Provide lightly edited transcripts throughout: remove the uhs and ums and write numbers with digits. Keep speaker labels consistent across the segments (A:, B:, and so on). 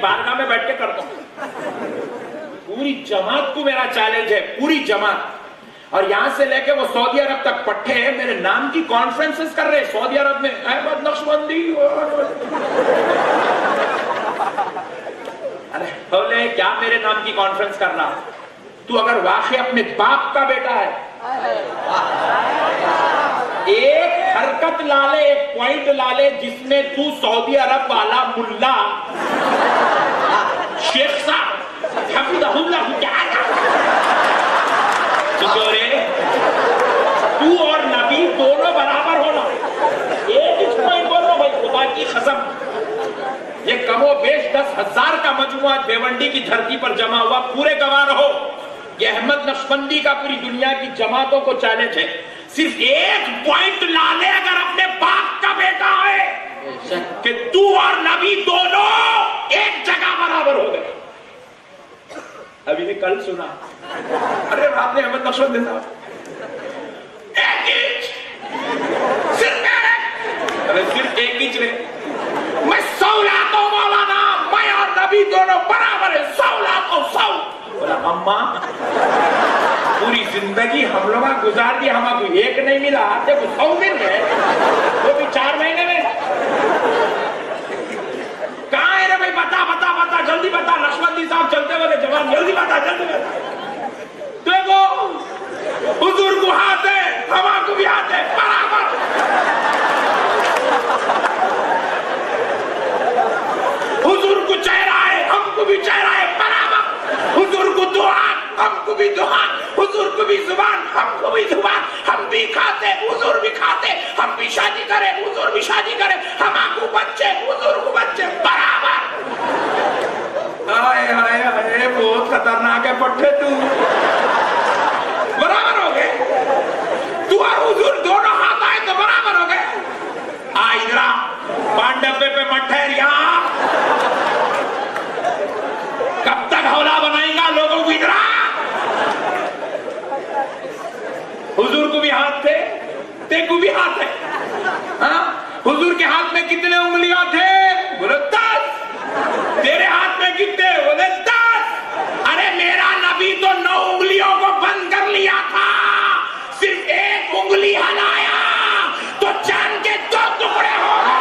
A: بارگاہ میں بیٹھ کے کرتا ہوں. پوری جماعت کو میرا چیلنج ہے, پوری جماعت. اور یہاں سے لے کے وہ سعودی عرب تک پٹھے میرے نام کی کانفرنسز کر رہے سعودی عرب میں. احمد نقشبندی. ارے بولے کیا میرے نام کی کانفرنس کر رہا؟ تو اگر واقعی اپنے باپ کا بیٹا ہے, ایک حرکت لا لے, ایک پوائنٹ لا لے جس میں تو سعودی عرب والا ملا شیخ صاحب حفظہ اللہ تو اور نبی دونوں برابر ہونا. ایک ہی پوائنٹ بول رہا ہوں بھائی, خدا کی قسم. یہ کم و بیش 10,000 کا مجموعہ بھیونڈی کی دھرتی پر جمع ہوا, پورے گواہ رہو. یہ احمد نقشبندی کا پوری دنیا کی جماعتوں کو چیلنج ہے, صرف ایک پوائنٹ لا لے اگر اپنے باپ کا بیٹا ہے کہ تو اور نبی دونوں ایک جگہ برابر ہو گئے. ابھی نے کل سنا, ارے رات نے احمد نقشبندی صاحب ایک انچ, صرف ایک انچ رہے, میں 100 لاکھ ہوں مولانا, میں اور نبی دونوں برابر ہیں, 100 لاکھ ہوں 100. بولا اماں پوری زندگی ہم لوگاں گزار دی, ہمیں کوئی ایک نہیں ملا, دیکھو 100 مل گئے, وہ بھی 4 مہینے میں. کہاں ہے رے بھائی, بتا بتا بتا جلدی بتا. نقشبندی صاحب چلتے والے جوان, جلدی بتا جلدی بتا. دیکھو حضور کو ہاتھ ہے, ہما کو بھی ہاتھ ہے, برابر. حضور کو چہرہ ہے, ہم کو بھی چہرہ ہے, برابر. حضور کو دعا, ہم کو بھی دعا. حضور کو بھی زبان, ہم کو بھی زبان. ہم بھی کھاتے, حضور بھی کھاتے. ہم بھی شادی کریں, حضور بھی شادی کریں. ہما کو بچے, حضور کو بچے, برابر. آئے آئے آئے, بہت خطرناک ہے پٹھے تو. برابر ہو گئے, تو اور حضور دونوں ہاتھ آئے تو برابر ہو گئے. ادھر پان ڈبے پہ مت ٹھہر, یہاں کب تک حوالہ بنائیں گا لوگوں کو. ادھر حضور کو بھی ہاتھ تھے, تے کو بھی ہاتھ ہے. ہاں حضور کے ہاتھ میں کتنے انگلیاں تھے؟ بولے 10. تیرے ہاتھ میں کتنے؟ بولے 10. ارے میرا نبی تو 9 انگلیوں کو بند کر لیا تھا, صرف ایک انگلی ہلایا تو چاند کے 2 ٹکڑے ہو گئے.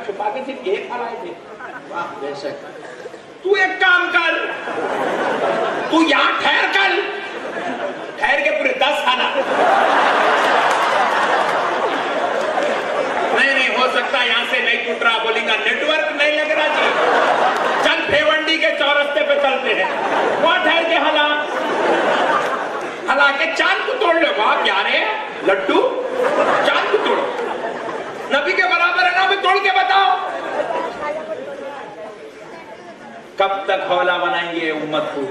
A: چھپا کے صرف ایک ہلائے تھے. بے شک تو ایک کام کر, تو یہاں ٹھہر کر, ٹھہر کے پورے 10 ہلا. نہیں ہو سکتا یہاں سے نہیں ٹوٹ رہا, بولیں گا نیٹ ورک نہیں لگ رہا جی. چل بھیونڈی کے چورستے پہ چلتے ہیں, وہاں ٹھہر کے ہلا, ہلا کے چاند کو توڑ لے. واہ کیا رہے لڈو, چاند کو توڑو. نبی کے برابر ہے نا, بھی توڑ کے بتاؤ. کب تک حوالہ بنائیں گے امت کو؟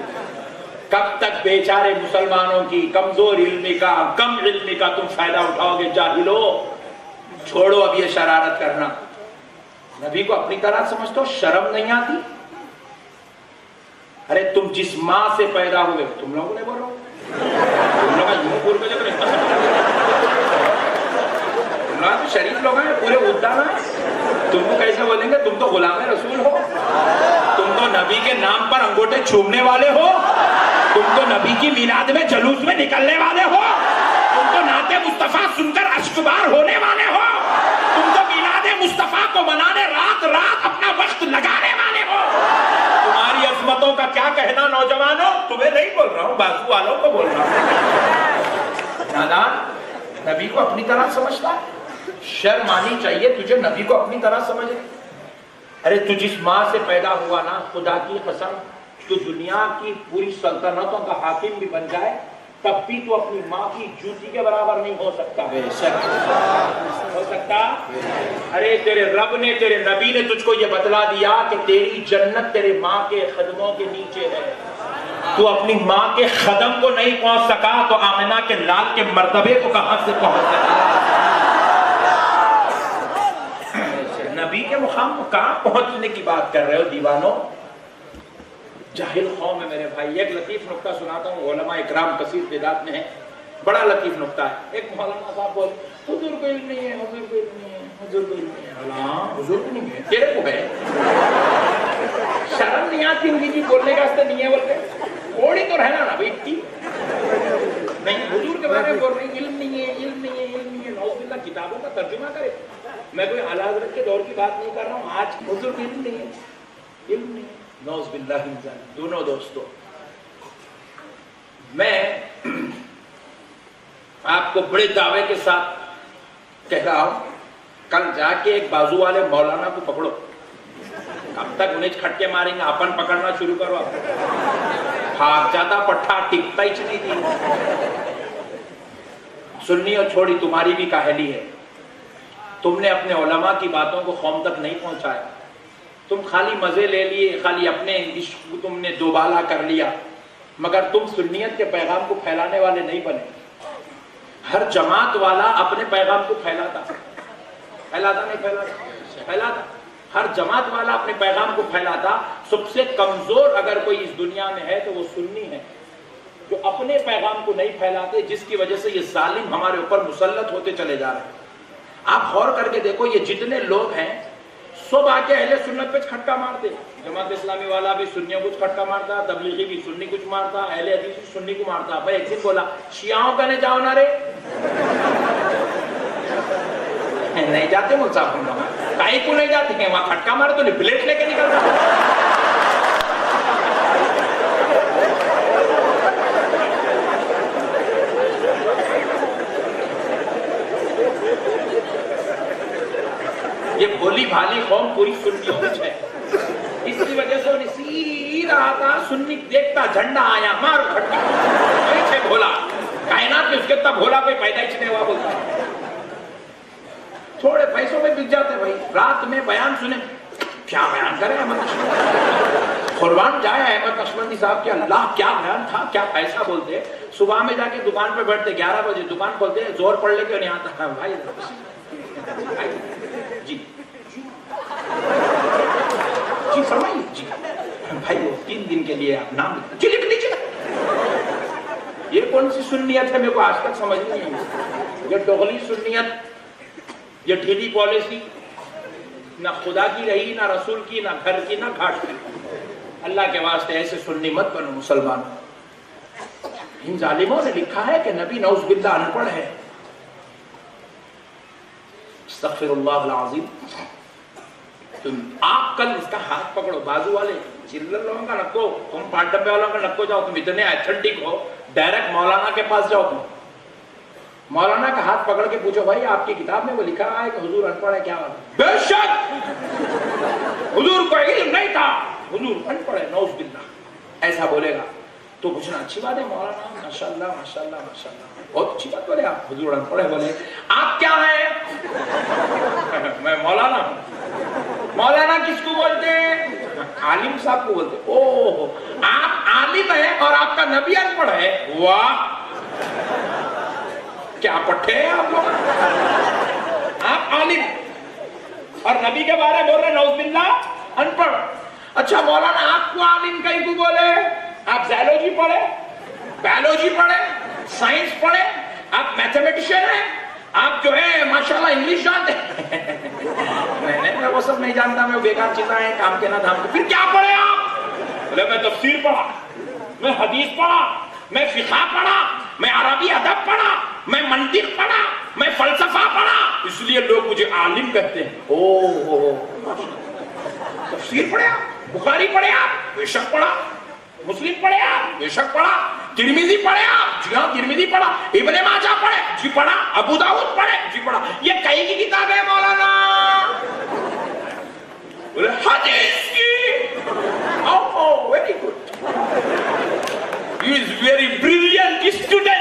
A: کب تک بیچارے مسلمانوں کی کمزور علمی کا, کم علمی کا تم فائدہ اٹھاؤ گے؟ جاہلو, چھوڑو اب یہ شرارت کرنا. نبی کو اپنی طرح سمجھتے ہو, شرم نہیں آتی؟ ارے تم جس ماں سے پیدا ہوئے, تم لوگوں نے بولو, تم لوگ یوں پور میں جب تو شریف لوگ ہیں, پورے ادانا ہے. تم کو کیسے بولیں گے؟ تم تو غلام رسول ہو, تم تو نبی کے نام پر انگوٹھے چومنے والے ہو, تم تو نبی کی میلاد میں جلوس میں نکلنے والے ہو, تم تو نعت مصطفیٰ سن کر اشکبار ہونے والے ہو, تم تو میلاد مصطفیٰ کو منانے رات رات اپنا وقت لگانے والے ہو. تمہاری عظمتوں کا کیا کہنا نوجوانوں, تمہیں نہیں بول رہا ہوں, بازو والوں کو بول رہا ہوں. نادان نبی کو اپنی طرح سمجھتا, شرم آنی چاہیے تجھے نبی کو اپنی طرح سمجھے. ارے تو جس ماں سے پیدا ہوا نا, خدا کی قسم تو دنیا کی پوری سلطنتوں کا حاکم بھی بن جائے, تب بھی تو اپنی ماں کی جوتی کے برابر نہیں ہو سکتا. ہو سکتا؟ ارے تیرے رب نے، تیرے نبی نے تجھ کو یہ بتلا دیا کہ تیری جنت تیرے ماں کے قدموں کے نیچے ہے. تو اپنی ماں کے قدم کو نہیں پہنچ سکا تو آمنہ کے لال کے مرتبے کو کہاں سے پہنچ سکا؟ نبی کے مقام کو کہاں پہنچنے کی بات کر رہے ہو دیوانوں؟ جاہل قوم ہے میرے بھائی. ایک لطیف نکتہ سناتا ہوں، علماء اکرام کثیر تعداد میں ہے، بڑا لطیف نکتہ ہے. ایک مولانا صاحب بولے حضور کو علم نہیں ہے، حضور کو علم نہیں ہے، حضور کو علم نہیں ہے. اللہ حضور کو نہیں ہے، تیرے کو ہے. شرم نہیں آتی ہوگی جی بولنے کا واسطے نہیں ہے بولتے؟ کوڑی تو رہنا نا بھائی اتنی نہیں. حضور کے بارے میں بول رہے ہیں علم نہیں ہے، علم نہیں ہے، علم نہیں ہے. نعوذ باللہ کتابوں کا ترجمہ کرے. میں کوئی اعلیٰ حضرت کے دور کی بات نہیں کر رہا ہوں. آج حضور کو علم نہیں ہے، علم نہیں ہے. نعوذ باللہ من ذالک. دونوں دوستوں، میں آپ کو بڑے دعوے کے ساتھ کہہ رہا ہوں، کل جا کے ایک بازو والے مولانا کو پکڑو. کب تک انہیں کھٹکے ماریں گے؟ اپن پکڑنا شروع کرو. بھاگ جاتا پٹھا ٹکتا ہی نہیں تھی. سنی اور چھوڑی تمہاری بھی کاہلی ہے. تم نے اپنے علماء کی باتوں کو قوم تک نہیں پہنچایا. تم خالی مزے لے لیے، خالی اپنے عشق کو تم نے دوبالا کر لیا، مگر تم سنیت کے پیغام کو پھیلانے والے نہیں بنے. ہر جماعت والا اپنے پیغام کو پھیلاتا نہیں پھیلاتا. ہر جماعت والا اپنے پیغام کو پھیلاتا. سب سے کمزور اگر کوئی اس دنیا میں ہے تو وہ سنی ہے، جو اپنے پیغام کو نہیں پھیلاتے، جس کی وجہ سے یہ ظالم ہمارے اوپر مسلط ہوتے چلے جا رہے ہیں. آپ غور کر کے دیکھو، یہ جتنے لوگ ہیں سب آ کے اہل سنت پہ کھٹکا مارتے. جماعت اسلامی والا بھی سنیوں کو کھٹکا مارتا، تبلیغی بھی سنی کچھ مارتا، اہل حدیث بھی سنی کو مارتا. بھائی ایک دن بولا شیعوں کا نہیں جاؤ نہ رے نہیں جاتے مول صاحب، کائی کو نہیں جاتے ہیں وہاں کھٹکا مارے تو بلیٹ لے کے نکلتا. یہ بھولی بھالی قوم پوری سنیوں میں ہے. اس کی وجہ سے انہیں سیدھا آتا، سنی دیکھتا جھنڈا آیا مارو کھٹکا. پیچھے بھولا کائنات میں اس کے اتنا بھولا کوئی پیدا ہی نہیں ہوا بولتا. تھوڑے پیسوں میں بک جاتے بھائی. رات میں بیان سنے، کیا بیان کرے احمد نقشبندی، قربان جائے احمد نقشبندی صاحب کے اللہ کیا بیان تھا، کیا پیسہ بولتے. صبح میں جا کے دکان پہ بیٹھتے، 11 بجے دکان کھولتے، زور پڑ لے کے نہیں آتا بھائی جی جی فرمائیے جی بھائی وہ 3 دن کے لیے آپ نام جی لکھ لیجیے. یہ کون سی سنیت ہے میرے کو آج تک سمجھ نہیں ہے. یہ ڈوغلی سنیت، یہ ڈھیلی پالیسی، نہ خدا کی رہی، نہ رسول کی، نہ گھر کی، نہ گھاٹ کی. اللہ کے واسطے ایسے سنی مت بنو مسلمان. ان ظالموں نے لکھا ہے کہ نبی نعوذ باللہ ان پڑھ ہے. استغفر اللہ العظیم. تم آپ کل اس کا ہاتھ پکڑو، بازو والے چلر لوگوں کا نکو، تم پاٹ ڈبے والوں کا نکو جاؤ. تم اتنے ایتھنٹک ہو، ڈائریکٹ مولانا کے پاس جاؤ. تم مولانا کا ہاتھ پکڑ کے پوچھو بھائی آپ کی کتاب میں وہ لکھا ہے کہ حضور ان پڑھ ہے، کیا بات ہے؟ بے شک حضور کو علم نہیں تھا، حضور ان پڑھ ہے نعوذ باللہ. ایسا بولے گا تو پوچھنا اچھی بات ہے مولانا، ماشاءاللہ ماشاءاللہ ماشاءاللہ، بہت اچھی بات بولے آپ، حضور ان پڑھ ہے. بولے آپ کیا ہیں؟ میں مولانا ہوں. مولانا کس کو بولتے ہیں؟ عالم صاحب کو بولتے. اوہ آپ عالم ہیں اور آپ کا نبی ان پڑھ ہے، واہ کیا پٹھے ہیں آپ لوگ. آپ عالم اور نبی کے بارے بول رہے نعوذ باللہ ان پڑھ. اچھا مولانا آپ کو عالم کہیں کو بولے؟ آپ زیالوجی پڑھے، بایولوجی پڑھے، سائنس پڑھے، آپ میتھمیٹیشین ہیں، آپ جو ہے ماشاءاللہ انگلش جانتے ہیں. میں وہ سب نہیں جانتا، میں وہ بیکار چیزیں ہیں کام کے نہ دھام کے. پھر کیا پڑھے آپ؟ بولے میں تفسیر پڑھا، میں حدیث پڑھا، میں فقہ پڑھا، میں عربی ادب پڑھا، میں منطق پڑھا، میں فلسفہ پڑھا. اس لیے لوگ مجھے عالم کہتے ہیں. اوہ تفسیر پڑھے آپ، بخاری پڑھے آپ، بے شک پڑھا. مسلم پڑھے آپ، بے شک پڑھا. ترمذی پڑھے آپ، جی ہاں ترمذی پڑھا. ابن ماجہ پڑھے، جی پڑھا. ابو داؤد پڑھے، جی پڑھا. یہ کئی کی کتاب ہے مولانا؟ بولے حدیث کی. Oh very good, he is very brilliant student.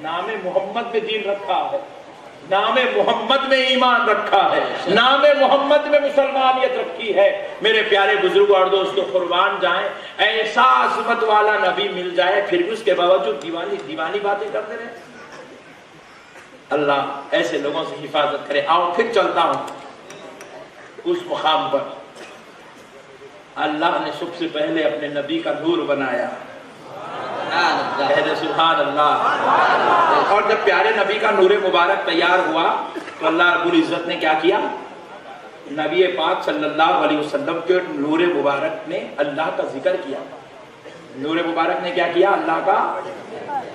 A: نام محمد میں دین رکھا ہے، نام محمد میں ایمان رکھا ہے، نام محمد میں مسلمانیت رکھی ہے۔ میرے پیارے بزرگ اور دوستو، قربان جائیں، ایسا عظمت والا نبی مل جائے پھر بھی اس کے باوجود دیوانی باتیں کرتے رہے۔ اللہ ایسے لوگوں سے حفاظت کرے۔ آؤ پھر چلتا ہوں اس مقام پر۔ اللہ نے سب سے پہلے اپنے نبی کا نور بنایا، کہہ سبحان اللہ۔ اور جب پیارے نبی کا نور مبارک تیار ہوا تو اللہ رب العزت نے کیا کیا؟ نبی پاک صلی اللہ علیہ وسلم کے نور مبارک نے اللہ کا ذکر کیا۔ نور مبارک نے کیا کیا؟ اللہ کا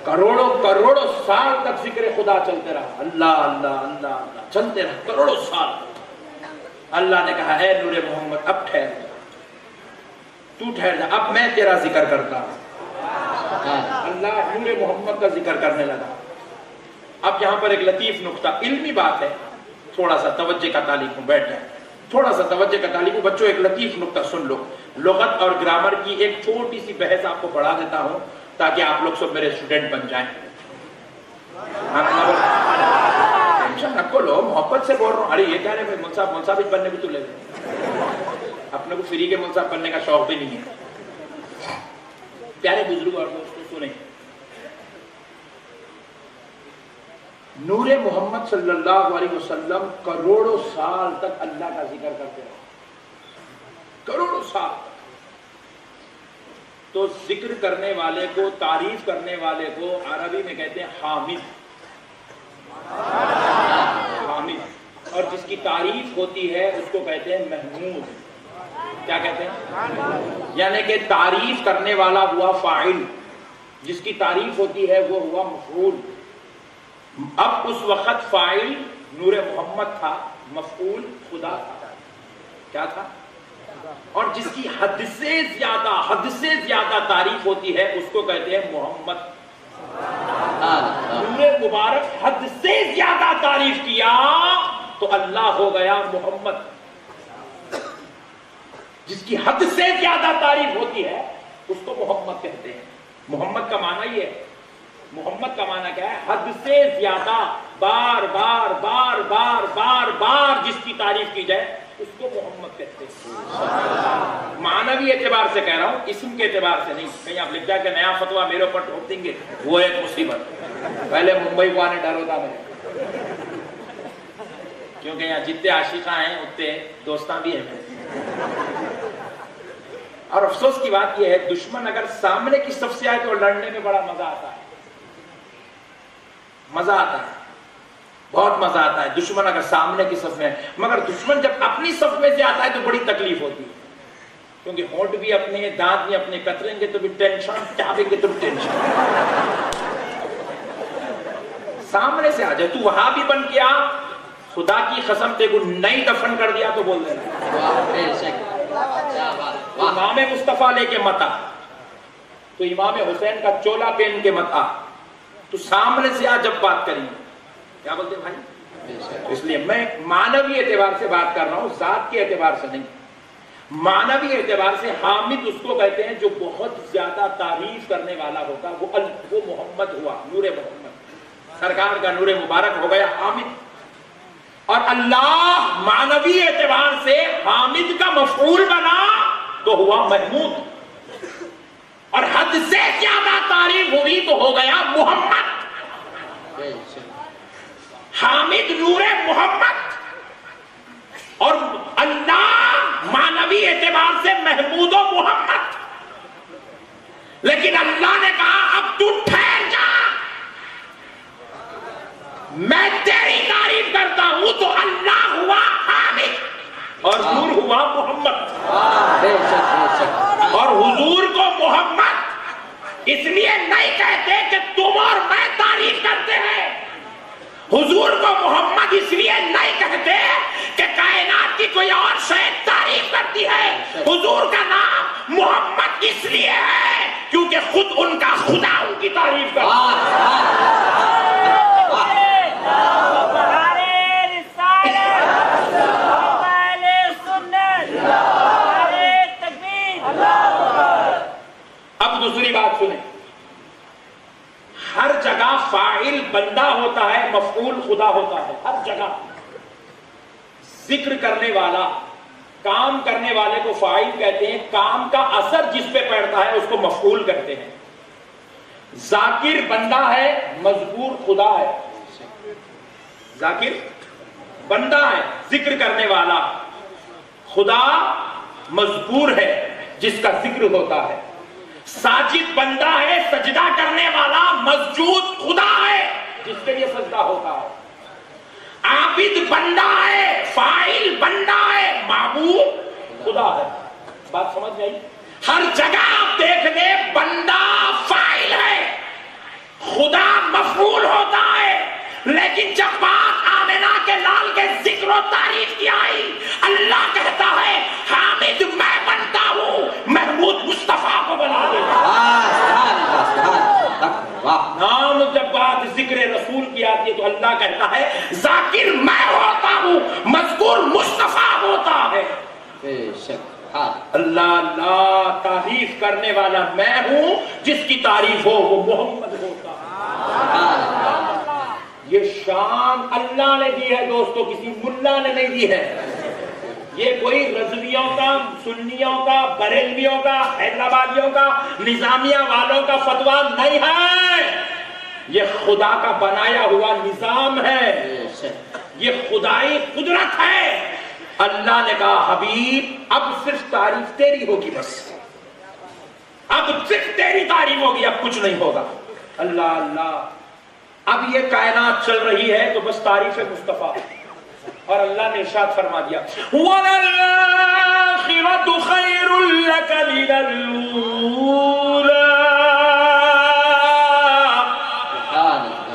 A: کروڑوں سال تک ذکر خدا چلتے رہا، اللہ اللہ اللہ اللہ چلتے رہا کروڑوں سال۔ اللہ نے کہا اے نور محمد اب ٹھہر جا، تو ٹھہر جا، اب میں تیرا ذکر کرتا ہوں۔ اللہ نور محمد کا ذکر کرنے لگا۔ اب یہاں پر ایک لطیف نقطہ، علمی بات ہے، تھوڑا سا توجہ کا طالب ہوں، بیٹھ جائیں، تھوڑا سا توجہ کا طالب ہوں بچوں، ایک لطیف نقطہ سن لو۔ لغت اور گرامر کی ایک چھوٹی سی بحث آپ کو پڑھا دیتا ہوں تاکہ آپ لوگ سب میرے اسٹوڈنٹ بن جائیں۔ ٹینشن نہ لو، محبت سے بول رہا ہوں۔ ارے یہ کہہ رہے ہیں منصاب بننے کو تو لے لیں، اپنے کو فری کے منصاب بننے کا شوق بھی نہیں ہے۔ پیارے بزرگ اور دوستوں سنیں، نور محمد صلی اللہ علیہ وسلم کروڑوں سال تک اللہ کا ذکر کرتے رہے، کروڑوں سال تک۔ تو ذکر کرنے والے کو، تعریف کرنے والے کو عربی میں کہتے ہیں حامد، حامد، اور جس کی تعریف ہوتی ہے اس کو کہتے ہیں محمود۔ کیا کہتے ہیں؟ یعنی کہ تعریف کرنے والا ہوا فاعل، جس کی تعریف ہوتی ہے وہ ہوا مفعول۔ اب اس وقت فاعل نور محمد تھا، مفعول خدا تھا۔ کیا تھا؟ اور جس کی حد سے زیادہ تعریف ہوتی ہے اس کو کہتے ہیں محمد۔ نور مبارک حد سے زیادہ تعریف کیا تو اللہ ہو گیا محمد۔ جس کی حد سے زیادہ تعریف ہوتی ہے اس کو محمد کہتے ہیں۔ محمد کا معنی یہ ہے، محمد کا معنی کیا ہے؟ حد سے زیادہ، بار بار بار بار بار بار جس کی تعریف کی جائے اس کو محمد کہتے ہیں۔ معنوی اعتبار سے کہہ رہا ہوں، اسم کے اعتبار سے نہیں۔ کہیں آپ لکھ جائے کہ نیا فتویٰ میرے اوپر ٹھوک دیں گے، وہ ایک مصیبت۔ پہلے ممبئی کو آنے ڈر ہوتا میرے، کیونکہ یہاں جتنے عاشقاں ہیں اتنے دوستاں بھی ہیں۔ اور افسوس کی بات یہ ہے، دشمن اگر سامنے کی صف سے آئے تو لڑنے میں بڑا مزہ آتا ہے، مزہ آتا ہے، بہت مزہ آتا ہے دشمن اگر سامنے کی صف میں ہے۔ مگر دشمن جب اپنی صف میں سے آتا ہے تو بڑی تکلیف ہوتی ہے، کیونکہ ہونٹ بھی اپنے، دانت بھی اپنے، کتریں گے تو بھی ٹینشن، چابیں گے تو بھی ٹینشن۔ سامنے سے آ جائے، تو وہاں بھی بن کے آ، خدا کی قسم تے کو نہیں دفن کر دیا تو بول دینا امام مصطفیٰ لے کے مت آ، تو امام حسین کا چولا پہن کے مت آ، تو سامنے سے آ جب بات کریں گے۔ کیا بولتے بھائی؟ اس لیے میں معنوی اعتبار سے بات کر رہا ہوں، ذات کے اعتبار سے نہیں۔ معنوی اعتبار سے حامد اس کو کہتے ہیں جو بہت زیادہ تعریف کرنے والا ہوتا، وہ محمد ہوا، نور محمد، سرکار کا نور مبارک ہو گیا حامد۔ اور اللہ معنوی اعتبار سے حامد کا مفعول بنا تو ہوا محمود، اور حد سے زیادہ تعریف ہوئی تو ہو گیا محمد۔ حامد نور محمد اور اللہ معنوی اعتبار سے محمود و محمد۔ لیکن اللہ نے کہا اب تو ٹھہر جا، میں تیری تعریف کرتا ہوں، تو اللہ ہوا حامد اور نور ہوا محمد۔ اور حضور کو محمد اس لیے نہیں کہتے کہ تم اور میں تعریف کرتے ہیں، حضور کو محمد اس لیے نہیں کہتے کہ کائنات کی کوئی اور شے تعریف کرتی ہے، حضور کا نام محمد اس لیے ہے کیونکہ خود ان کا خدا ان کی تعریف کرتا ہے۔ اب دوسری بات سنیں، ہر جگہ فاعل فاعل بندہ ہوتا ہے، مفعول خدا ہوتا ہے. ہر جگہ ذکر کرنے والا، کام کرنے والے کو فاعل کہتے ہیں، کام کا اثر جس پہ پڑتا ہے اس کو مفعول کہتے ہیں. ذاکر بندہ ہے، مذکور خدا ہے. ذاکر بندہ ہے، ذکر کرنے والا. خدا مذکور ہے، جس کا ذکر ہوتا ہے. ساجد بندہ ہے، سجدہ کرنے والا. مسجود خدا ہے، جس کے لیے سجدہ ہوتا ہے. عابد بندہ ہے، فاعل بندہ ہے، معبود خدا ہے. بات سمجھ گئی؟ ہر جگہ آپ دیکھ لیں بندہ فاعل ہے، خدا مفعول ہوتا ہے. لیکن جب بات آمنہ کے لال کے ذکر و تعریف کی آئی، اللہ کہتا ہے حامد میں بنتا ہوں، محمود مصطفیٰ کو بنا دے. نام جب بات ذکر رسول کی آتی ہے تو اللہ کہتا ہے ذاکر میں ہوتا ہوں، مذکور مصطفیٰ ہوتا ہے.
B: بے شک
A: اللہ اللہ تعریف کرنے والا میں ہوں، جس کی تعریف ہو وہ محمد ہوتا ہے. یہ شان اللہ نے دی ہے دوستو، کسی ملا نے نہیں دی ہے. یہ کوئی رضویوں کا، سنیوں کا، بریلویوں کا، حیدرآبادیوں کا، نظامیہ والوں کا فتویٰ نہیں ہے. یہ خدا کا بنایا ہوا نظام ہے، یہ خدائی قدرت ہے. اللہ نے کہا حبیب اب صرف تعریف تیری ہوگی، بس اب صرف تیری تعریف ہوگی، اب کچھ نہیں ہوگا. اللہ اللہ اب یہ کائنات چل رہی ہے تو بس تعریف مصطفیٰ. اور اللہ نے ارشاد فرما دیا وَلَلْآخِرَةُ خَيْرٌ لَكَ مِنَ الْأُولَىٰ.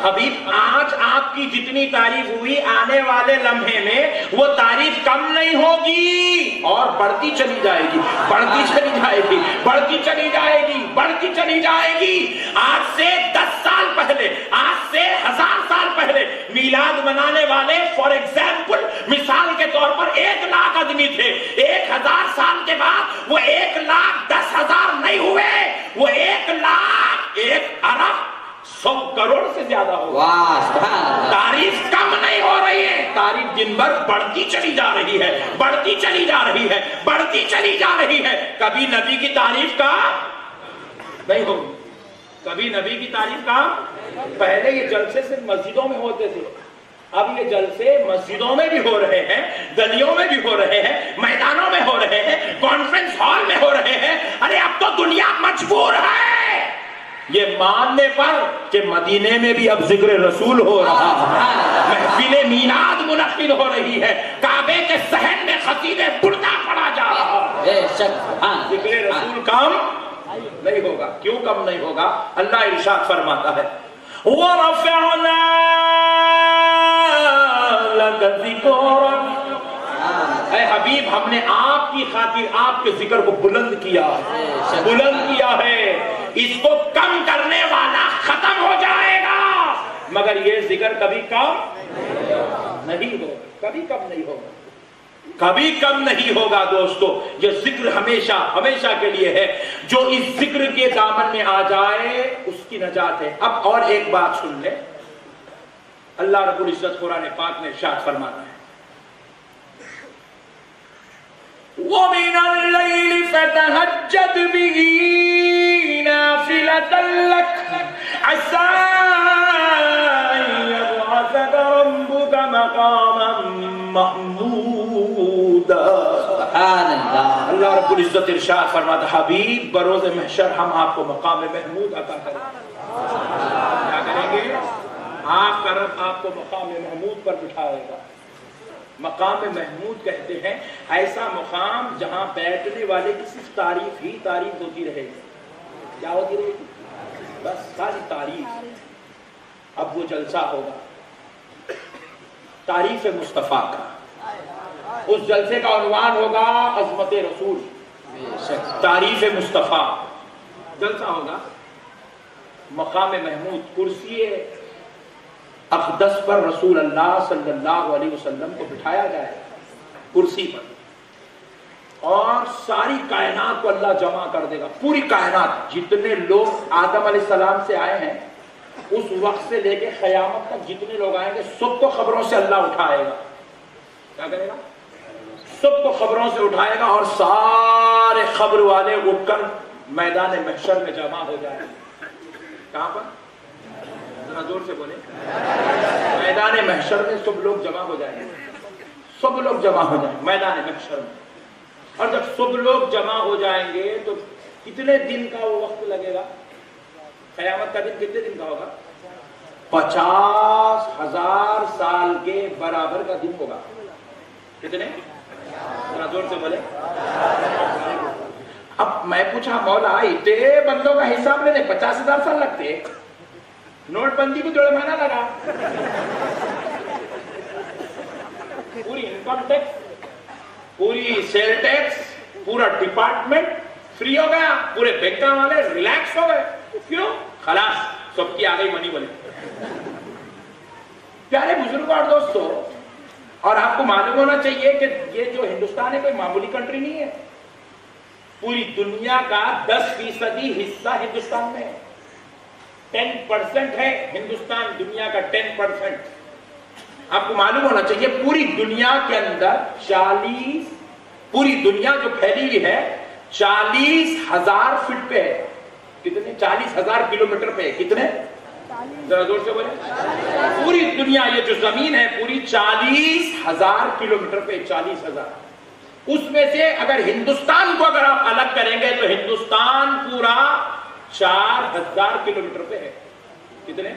A: حبیب آج آپ کی جتنی تعریف ہوئی، آنے والے لمحے میں وہ تعریف کم نہیں ہوگی اور بڑھتی چلی جائے گی، بڑھتی چلی جائے گی، بڑھتی چلی جائے گی، بڑھتی چلی جائے گی. آج سے 10 سال پہلے، آج سے 1000 سال پہلے میلاد منانے والے فار ایگزامپل، مثال کے طور پر 1 لاکھ آدمی تھے. 1000 سال کے بعد وہ 1,10,000 نہیں ہوئے، وہ 1,00,000 1 ارب 100 کروڑ سے زیادہ ہوگا. تعریف کم نہیں ہو رہی ہے، تعریف دن بھر بڑھتی چلی جا رہی ہے، بڑھتی چلی جا رہی ہے، بڑھتی چلی جا رہی ہے. کبھی نبی کی تعریف کا نہیں ہوگی، کبھی نبی کی تعریف کا. پہلے یہ جلسے صرف مسجدوں میں ہوتے تھے، اب یہ جلسے مسجدوں میں بھی ہو رہے ہیں، گلیوں میں بھی ہو رہے ہیں، میدانوں میں ہو رہے ہیں، کانفرنس ہال میں ہو رہے ہیں. ارے اب تو دنیا مجبور ہے یہ ماننے پر کہ مدینے میں بھی اب ذکر رسول ہو رہا ہے، محفل میلاد منعقد ہو رہی ہے، کعبے کے صحن میں خطیب بردہ پڑھا جا رہا ہے. ذکر رسول کم نہیں ہوگا. کیوں کم نہیں ہوگا؟ اللہ ارشاد فرماتا ہے وَرَفَعْنَا لَكَ ذِكْرَكَ. اے حبیب ہم نے آپ کی خاطر آپ کے ذکر کو بلند کیا، بلند کیا ہے. اس کو کم کرنے والا ختم ہو جائے گا، مگر یہ ذکر کبھی کم نہیں ہوگا، کبھی کم نہیں ہوگا، کبھی کم نہیں ہوگا. دوستو یہ ذکر ہمیشہ ہمیشہ کے لیے ہے. جو اس ذکر کے دامن میں آ جائے اس کی نجات ہے. اب اور ایک بات سن لیں، اللہ رب العزت قرآن پاک میں ارشاد فرماتا ہے وَمِنَ اللَّيْلِ فَتَهَجَّدْ بِهِ نَافِلَةً لَكَ عَسَىٰ أَن يَبْعَثَكَ رَبُّكَ مَقَامًا مَحْمُودًا.
B: سبحان اللہ.
A: اللہ رب العزت ارشاد فرماتا ہے حبیب بروز محشر ہم آپ کو مقام محمود عطا کریں گے. کیا کریں گے؟ آپ کا رب آپ کو مقام محمود پر بٹھائے گا. مقام محمود کہتے ہیں ایسا مقام جہاں بیٹھنے والے کی صرف تعریف ہی تعریف ہوتی رہے گی. کیا ہوتی رہے گی؟ بس ساری تعریف. اب وہ جلسہ ہوگا تعریف مصطفیٰ کا. اس جلسے کا عنوان ہوگا عظمت رسول، تعریف مصطفیٰ. جلسہ ہوگا مقام محمود، کرسی اقدس پر رسول اللہ صلی اللہ علیہ وسلم کو بٹھایا جائے کرسی پر، اور ساری کائنات کو اللہ جمع کر دے گا. پوری کائنات، جتنے لوگ آدم علیہ السلام سے آئے ہیں اس وقت سے لے کے قیامت تک جتنے لوگ آئیں گے سب کو خبروں سے اللہ اٹھائے گا. کیا کرے گا؟ سب کو خبروں سے اٹھائے گا اور سارے خبر والے اٹھ کر میدان محشر میں جمع ہو جائیں گے. کہاں پر؟ ذرا زور سے بولیں. میدان محشر میں سب لوگ جمع ہو جائیں گے. سب لوگ جمع ہو جائیں گے میدان محشر میں. اور جب سب لوگ جمع ہو جائیں گے تو کتنے دن کا وہ وقت لگے گا؟ قیامت کا دن کتنے دن کا ہوگا؟ 50,000 سال کے برابر کا دن ہوگا. کتنے؟ ذرا زور سے بولے. اب میں پوچھا مولا اتنے بندوں کا حساب لینے 50,000 سال لگتے؟ نوٹ بندی کو 1.5 مہینہ لگا. پوری انکم ٹیکس، پوری سیل ٹیکس، پورا ڈپارٹمنٹ فری ہو گیا. پورے بینک والے ریلیکس ہو گئے. کیوں؟ خلاص سب کی آ گئی منی بولے. پیارے بزرگوں اور دوستوں، اور آپ کو معلوم ہونا چاہیے کہ یہ جو ہندوستان ہے کوئی معمولی کنٹری نہیں ہے. پوری دنیا کا 10% حصہ ہندوستان میں ہے. 10% ہے ہندوستان دنیا کا 10%. آپ کو معلوم ہونا چاہیے پوری دنیا کے اندر 40 پوری دنیا جو پھیلی ہوئی ہے 40,000 فٹ پہ ہے. کتنے؟ 40,000 کلومیٹر پہ ہے. کتنے؟ ذرا زور سے بولیں. پوری دنیا یہ جو زمین ہے پوری 40,000 کلومیٹر پہ. 40,000. اس میں سے اگر ہندوستان کو اگر آپ الگ کریں گے تو ہندوستان پورا 4,000 کلومیٹر پہ ہے. کتنے؟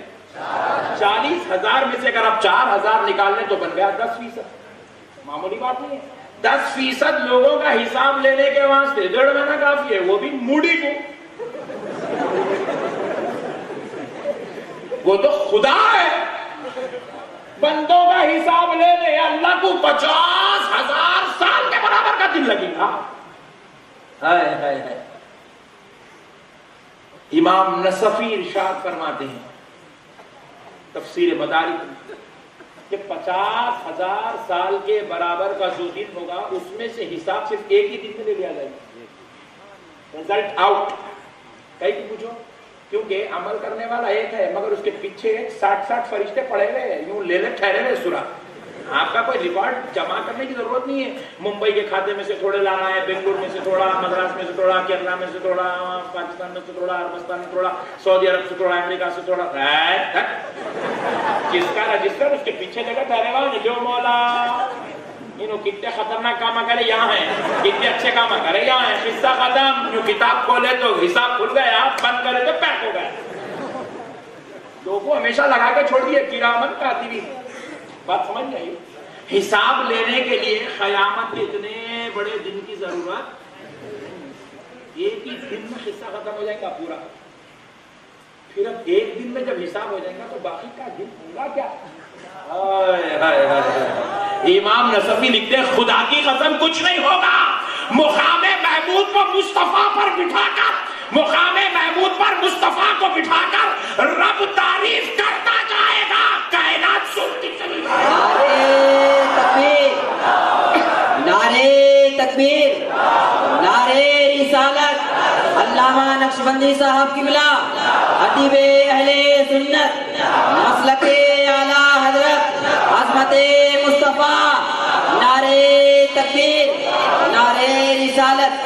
A: 40,000 میں سے اگر آپ 4,000 نکال لیں تو بن گیا 10%. معمولی بات نہیں ہے. 10% لوگوں کا حساب لینے کے واسطے 1.5 مہینہ کافی ہے. وہ بھی موڈی کو. وہ تو خدا ہے. بندوں کا حساب لے لے اللہ کو 50,000 سال کے برابر کا دن لگے گا. امام نصفی ارشاد فرماتے ہیں تفسیر مدارک کہ 50,000 سال کے برابر کا جو دن ہوگا اس میں سے حساب صرف ایک ہی دن میں لے لیا جائے گا. Result out. کہیں بھی پوچھو کیونکہ عمل کرنے والا ایک ہے مگر اس کے پیچھے 60 فرشتے پڑے ہوئے یوں لے لے ٹھہرے ہوئے سورا. آپ کا کوئی ریکارڈ جمع کرنے کی ضرورت نہیں ہے. ممبئی کے کھاتے میں سے تھوڑے لانا ہے, بنگلور میں سے تھوڑا, مدراس میں سے تھوڑا, کیرلا میں سے تھوڑا, پاکستان میں سے تھوڑا, عربستان میں تھوڑا, سعودی عرب سے تھوڑا, امریکہ سے تھوڑا. جس کا رجسٹر اس کے پیچھے جگہ ٹھہرے گا جو مولا انہوں کتنے خطرناک کام کرے یہاں ہیں, کتنے اچھے کام کرے یہاں ہیں. قصہ ختم. جو کتاب کھولے تو حساب کھل گیا, بند کرے تو پیک ہو گیا. دو کو ہمیشہ لگا کے چھوڑ دیے کرامن کاتبین. بات سمجھ گئی؟ حساب لینے کے لیے قیامت کے اتنے بڑے دن کی ضرورت. ایک ہی دن میں قصہ ختم ہو جائے گا پورا. پھر اب ایک دن میں جب حساب ہو جائے گا تو باقی کا دن ہوگا کیا؟ امام نصفی لکھتے ہیں خدا کی قسم کچھ نہیں ہوگا. مقام محمود کو مصطفیٰ پر بٹھا کر مقام محمود پر مصطفیٰ کو بٹھا کر رب تعریف کرتا جائے گا, کائنات سنتی چلی جائے گی.
B: نعرے تکبیر, نعرے رسالت. علامہ نقشبندی صاحب کی بلا خطیب اہل سنت مسلک اعلیٰ حضرت عظمت مصطفیٰ. نعرے تکبیر, نعرے رسالت.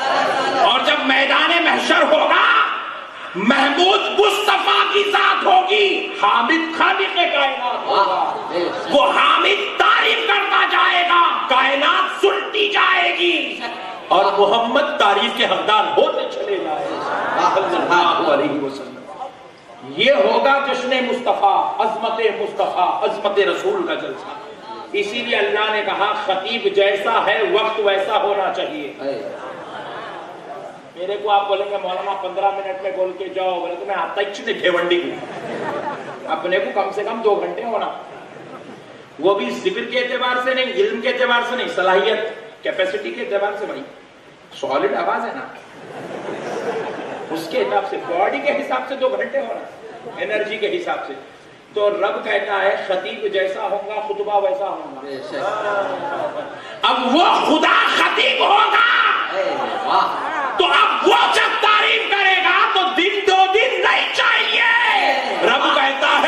A: اور جب میدان محشر ہوگا محمود مصطفیٰ کی ذات ہوگی, حامد خالق کائنات ہوگا. وہ حامد تعریف کرتا جائے گا, کائنات سنتی جائے گی اور محمد تعریف کے حقدار ہوتے چلے جائے صلی اللہ علیہ وسلم. یہ ہوگا جشن مصطفیٰ, عظمت مصطفیٰ, عظمت رسول کا جلسہ. اسی لیے اللہ نے کہا خطیب جیسا ہے وقت ویسا ہونا چاہیے. میرے کو آپ بولیں گے مولانا 15 منٹ میں بول کے جاؤ, بولے تو میں آتا ہی بھیونڈی کو. اپنے کو کم سے کم 2 گھنٹے ہونا, وہ بھی ذکر کے اعتبار سے نہیں, علم کے اعتبار سے نہیں, صلاحیت کیپیسٹی کے اعتبار سے. بھائی سالڈ آواز ہے نا, اس کے حساب سے باڈی کے حساب سے 2 گھنٹے ہونا, انرجی کے حساب سے. تو رب کہتا ہے خطیب جیسا ہوگا خطبہ ویسا ہوگا. اب وہ خدا خطیب ہوگا تو اب وہ جب تعریف کرے گا تو دن 2 دن نہیں چاہیے. رب کہتا ہے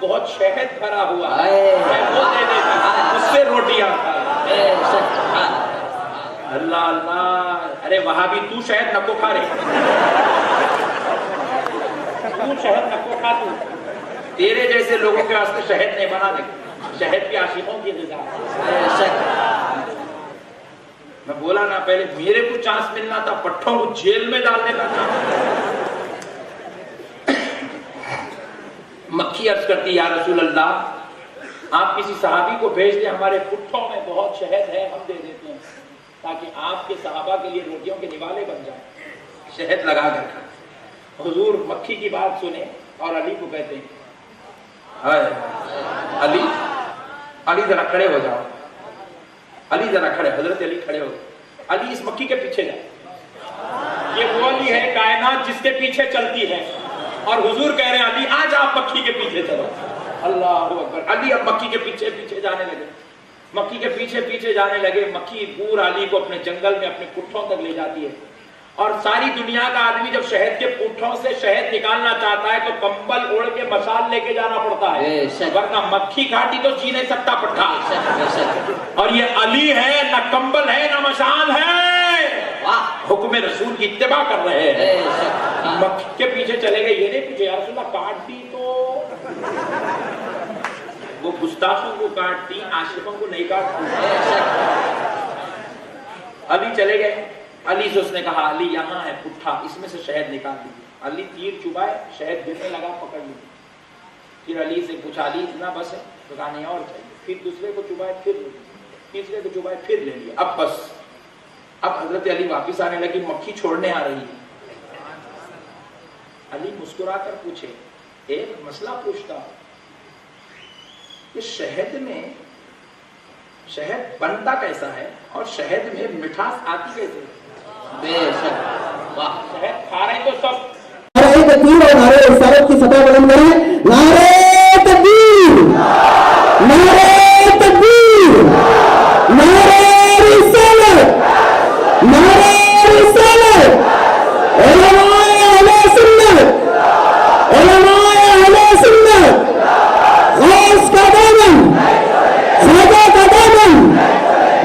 A: بہت شہد بھرا ہوا
B: آئے۔
A: ہے وہ دے دیتا، اس سے روٹیاں کھا۔
B: بے شک
A: اللہ اللہ، ارے وہاں بھی تو شہد نکو کھا رہے، تو شہد نکو کھا، تو تیرے جیسے لوگوں کے واسطے شہد نہیں بنا دے، شہد کی عاشقوں کی غذا۔
B: بے شک
A: میں بولا نا پہلے میرے کو چانس ملنا تھا، پٹھوں کو جیل میں ڈالنے کا چانس۔ مکھی عرض کرتی یا رسول اللہ آپ کسی صحابی کو بھیج دیں، ہمارے پٹھوں میں بہت شہد ہے، ہم دے دیتے ہیں تاکہ آپ کے صحابہ کے لیے روٹیوں کے نوالے بن جائیں، شہد لگا کر کھائیں۔ حضور مکھی کی بات سنیں اور علی کو کہتے ہیں ہائے علی، علی ذرا کھڑے ہو جاؤ، علی ذرا کھڑے، حضرت علی کھڑے ہو گئے، علی اس مکھی کے پیچھے جائے، یہ وہ علی ہے کائنات جس کے پیچھے چلتی ہے، اور حضور کہہ رہے ہیں علی آج آپ مکھی کے پیچھے چلو۔ اللہ اکبر، علی اب مکھی کے پیچھے پیچھے جانے لگے، مکھی کے پیچھے پیچھے جانے لگے، مکھی پورا علی کو اپنے جنگل میں اپنے پٹھوں تک لے جاتی ہے، اور ساری دنیا کا آدمی جب شہد کے پٹھوں سے شہد نکالنا چاہتا ہے تو کمبل اوڑھ کے مشال لے کے جانا پڑتا ہے، ورنہ مکھی کھاٹی تو جی نہیں سکتا پٹھا، اور یہ علی ہے، نہ کمبل ہے نہ مشال ہے، حکم رسول کی اتباع کر رہے ہیں، مکھی کے پیچھے چلے گئے، یہ نہیں پوچھے یا رسول اللہ کاٹ دی تو، وہ گستاخوں کو کاٹتی، عاشقوں کو نہیں کاٹتی۔ علی چلے گئے، علی سے اس نے کہا علی یہاں ہے پٹھا، اس میں سے شہد نکال دیجیے، علی تیر چبائے، شہد گرنے لگا، پکڑ لی، پھر علی سے پوچھا علی اتنا بس ہے؟ تو کہا نہیں اور چاہیے، پھر دوسرے کو چبائے، پھر تیسرے کو چبائے، پھر لے لیا، اب بس۔ اب حضرت علی واپس آنے لگی، مکھی چھوڑنے آ رہی ہے، علی مسکرا کر پوچھے ایک مسئلہ پوچھتا کہ شہد میں شہد بنتا کیسا ہے اور شہد میں مٹھاس آتی کیسے ہے؟
B: بے شک واہ،
A: شہد کھا رہے تو سب
C: نعرہ تکبیر اور نعرہ رسالت کی سطح بلند کریں، نعرہ تکبیر، نعرہ تکبیر، نعرہ رسالت، نعرہ رسالت، علماء اہل سنت، علماء اہل سنت، غوث کا دامن، خواجہ کا دامن،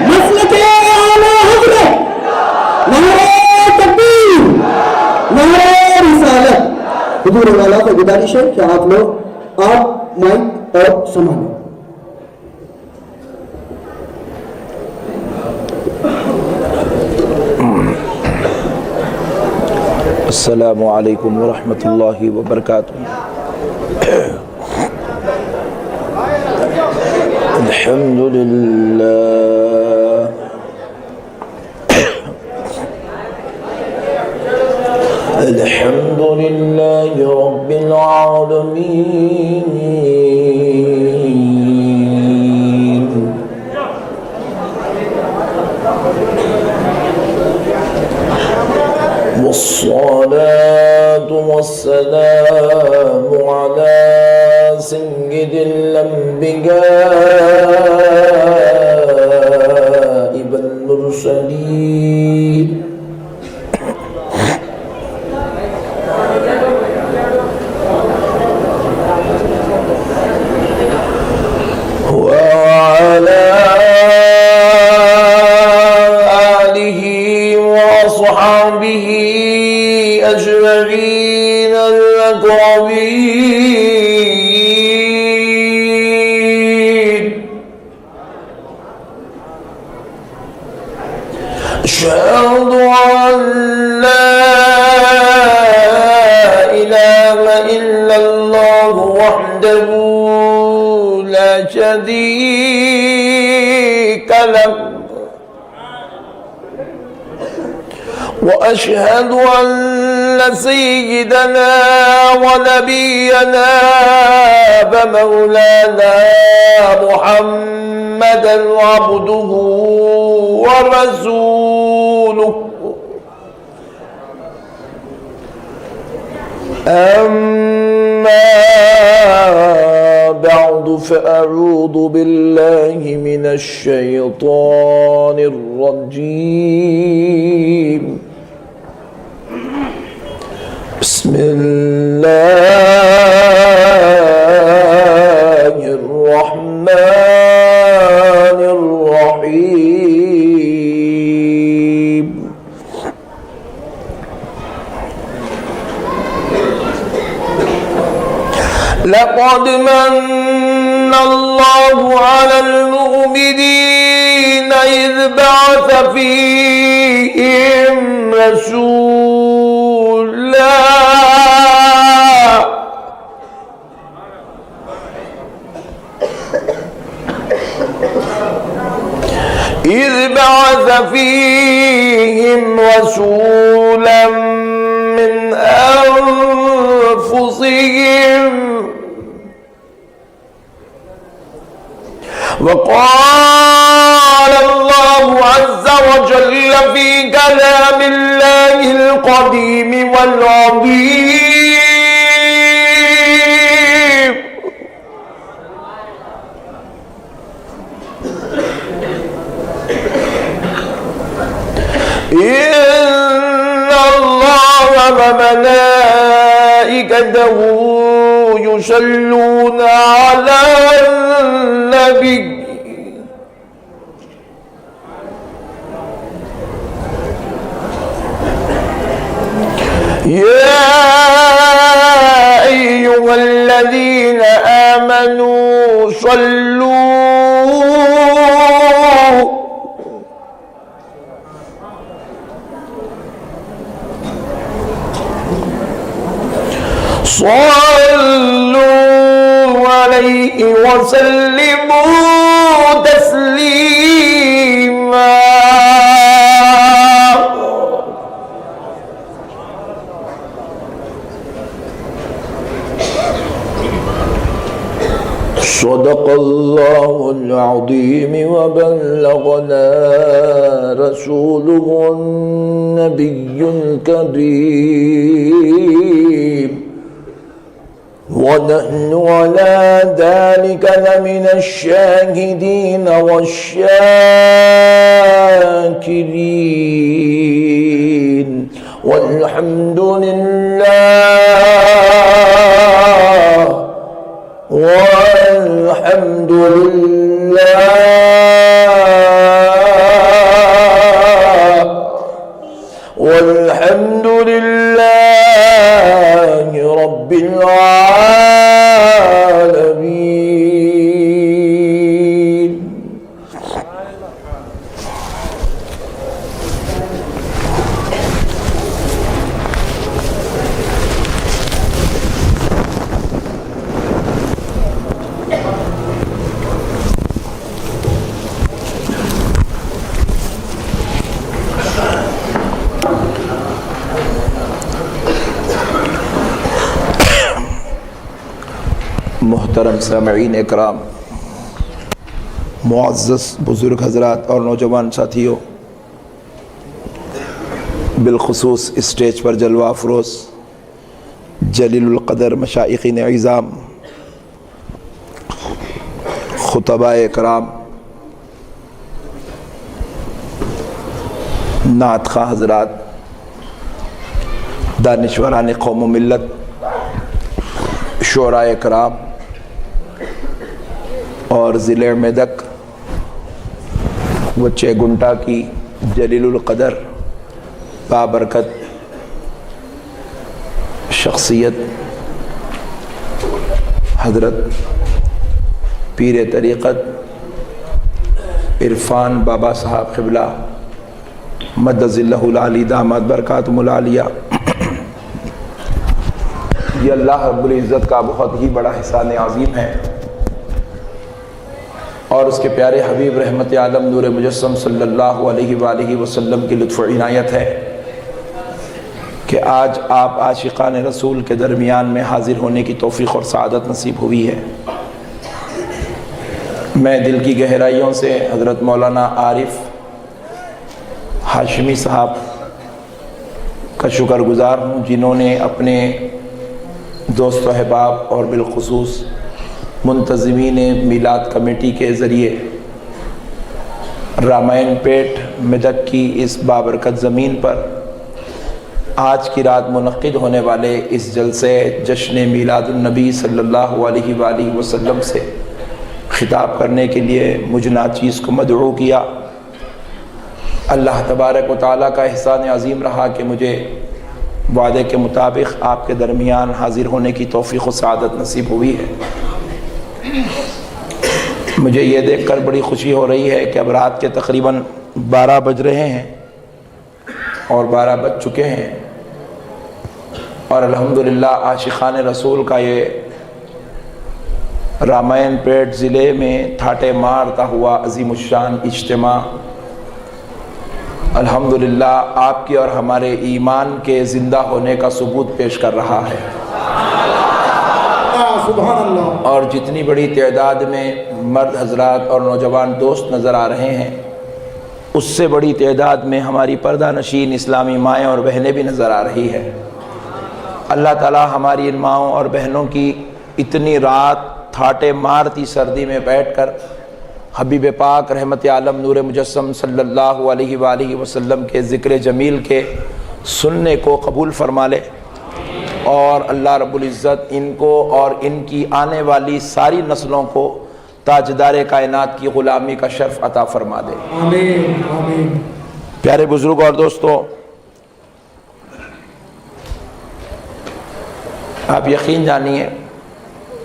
C: مسلک اعلی حضرت، نعرہ تکبیر، نعرہ رسالت۔ حضور والا سے گزارش ہے کہ آپ لوگ آپ مائک اور سنبھالیں۔
D: السلام علیکم ورحمۃ اللہ وبرکاتہ۔ الحمد للہ الحمد للہ رب العالمین، والصلاة والسلام على سيد الأنبياء والمرسلين وعلى آله وصحبه أجمعين الأكرمين. أشهد أن لا إله إلا الله وحده لا شريك له، وأشهد أن سيدنا ونبينا ومولانا محمدا عبده ورسوله. أما بعد فأعوذ بالله من الشيطان الرجيم. بسم الله الرحمن الرحيم لقد من الله على المؤمنين إذ بعث فيهم رسولا من أنفسهم وقال الله عز وجل في كلام الله القديم والعظيم إن الله وملائكته يصلون على النبي يا أيها الذين آمنوا صلوا عليه وسلموا تسليما صدق الله العظيم وبلغنا رسوله النبي الكريم ونحن على ذلك لمن الشاهدين والشاكرين والحمد لله رب العالمين. محترم سامعین اکرام، معزز بزرگ حضرات اور نوجوان ساتھیوں، بالخصوص اسٹیج پر جلوہ افروز جلیل القدر مشائخین اعظام، خطباء اکرام، نعت خواہ حضرات، دانشوران قوم و ملت، شعراء اکرام اور ضلع میدک و چھ گنٹا کی جلیل القدر بابرکت شخصیت حضرت پیر طریقت عرفان بابا صاحب قبلہ مدد اللہ العالی دامت برکاتم العالیہ، یہ اللہ رب العزت کا بہت ہی بڑا احسان عظیم ہے اور اس کے پیارے حبیب رحمت عالم نور مجسم صلی اللہ علیہ وآلہ وسلم کی لطف و عنایت ہے کہ آج آپ عاشقان رسول کے درمیان میں حاضر ہونے کی توفیق اور سعادت نصیب ہوئی ہے۔ میں دل کی گہرائیوں سے حضرت مولانا عارف ہاشمی صاحب کا شکر گزار ہوں، جنہوں نے اپنے دوست و احباب اور بالخصوص منتظمین میلاد کمیٹی کے ذریعے رامائن پیٹ میدک کی اس بابرکت زمین پر آج کی رات منعقد ہونے والے اس جلسے جشن میلاد النبی صلی اللہ علیہ وآلہ وسلم سے خطاب کرنے کے لیے مجھ ناچیز کو مدعو کیا۔ اللہ تبارک و تعالیٰ کا احسان عظیم رہا کہ مجھے وعدے کے مطابق آپ کے درمیان حاضر ہونے کی توفیق و سعادت نصیب ہوئی ہے۔ مجھے یہ دیکھ کر بڑی خوشی ہو رہی ہے کہ اب رات کے تقریباً 12 بج رہے ہیں اور 12 بج چکے ہیں، اور الحمدللہ عاشقان رسول کا یہ رامائن پیٹ ضلع میں تھاٹے مارتا ہوا عظیم الشان اجتماع الحمدللہ آپ کی اور ہمارے ایمان کے زندہ ہونے کا ثبوت پیش کر رہا ہے۔
C: سبحان اللہ۔
D: اور جتنی بڑی تعداد میں مرد حضرات اور نوجوان دوست نظر آ رہے ہیں، اس سے بڑی تعداد میں ہماری پردہ نشین اسلامی مائیں اور بہنیں بھی نظر آ رہی ہے۔ اللہ تعالی ہماری ان ماؤں اور بہنوں کی اتنی رات تھاٹے مارتی سردی میں بیٹھ کر حبیب پاک رحمت عالم نور مجسم صلی اللہ علیہ وآلہ وسلم کے ذکر جمیل کے سننے کو قبول فرما لے، اور اللہ رب العزت ان کو اور ان کی آنے والی ساری نسلوں کو تاجدار کائنات کی غلامی کا شرف عطا فرما دے۔
C: آمین آمین۔
D: پیارے بزرگ اور دوستو، آپ یقین جانیے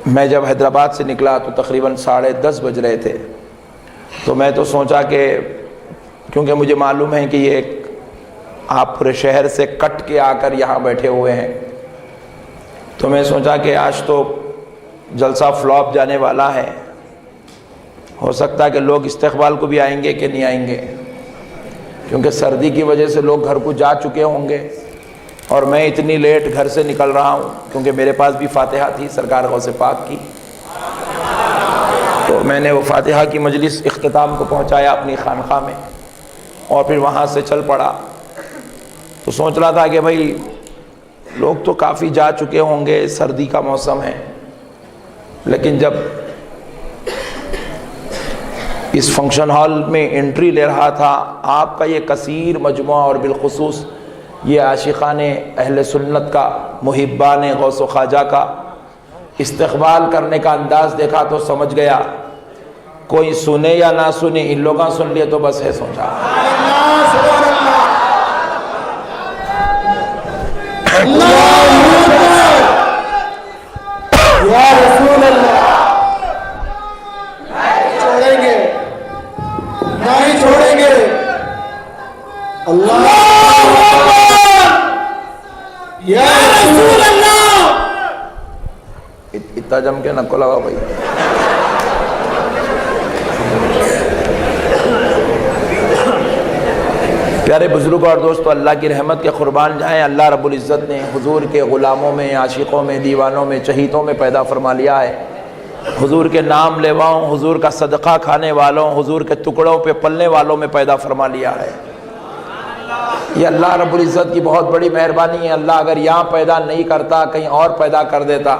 D: میں جب حیدرآباد سے نکلا تو تقریباً 10:30 بج رہے تھے، تو میں تو سوچا کہ کیونکہ مجھے معلوم ہے کہ یہ آپ پورے شہر سے کٹ کے آ کر یہاں بیٹھے ہوئے ہیں، تو میں سوچا کہ آج تو جلسہ فلاپ جانے والا ہے، ہو سکتا ہے کہ لوگ استقبال کو بھی آئیں گے کہ نہیں آئیں گے، کیونکہ سردی کی وجہ سے لوگ گھر کو جا چکے ہوں گے، اور میں اتنی لیٹ گھر سے نکل رہا ہوں کیونکہ میرے پاس بھی فاتحہ تھی سرکار غوث پاک کی، تو میں نے وہ فاتحہ کی مجلس اختتام کو پہنچایا اپنی خانقاہ میں، اور پھر وہاں سے چل پڑا۔ تو سوچ رہا تھا کہ بھائی لوگ تو کافی جا چکے ہوں گے، سردی کا موسم ہے، لیکن جب اس فنکشن ہال میں انٹری لے رہا تھا، آپ کا یہ کثیر مجموعہ اور بالخصوص یہ عاشقان اہل سنت کا، محبان غوث و خواجہ کا استقبال کرنے کا انداز دیکھا تو سمجھ گیا کوئی سنے یا نہ سنے، ان لوگاں سن لیے تو بس ہے، سوچا
C: یا رسول اللہ، چھوڑیں گے نہیں چھوڑیں گے، اللہ یا رسول اللہ۔
D: اتنا جم کے نکو لگا بھائی۔ پیارے بزرگ اور دوستو، اللہ کی رحمت کے قربان جائیں، اللہ رب العزت نے حضور کے غلاموں میں، عاشقوں میں، دیوانوں میں، چہیتوں میں پیدا فرما لیا ہے۔ حضور کے نام لیواؤں، حضور کا صدقہ کھانے والوں، حضور کے ٹکڑوں پہ پلنے والوں میں پیدا فرما لیا ہے۔ یہ اللہ رب العزت کی بہت بڑی مہربانی ہے۔ اللہ اگر یہاں پیدا نہیں کرتا، کہیں اور پیدا کر دیتا،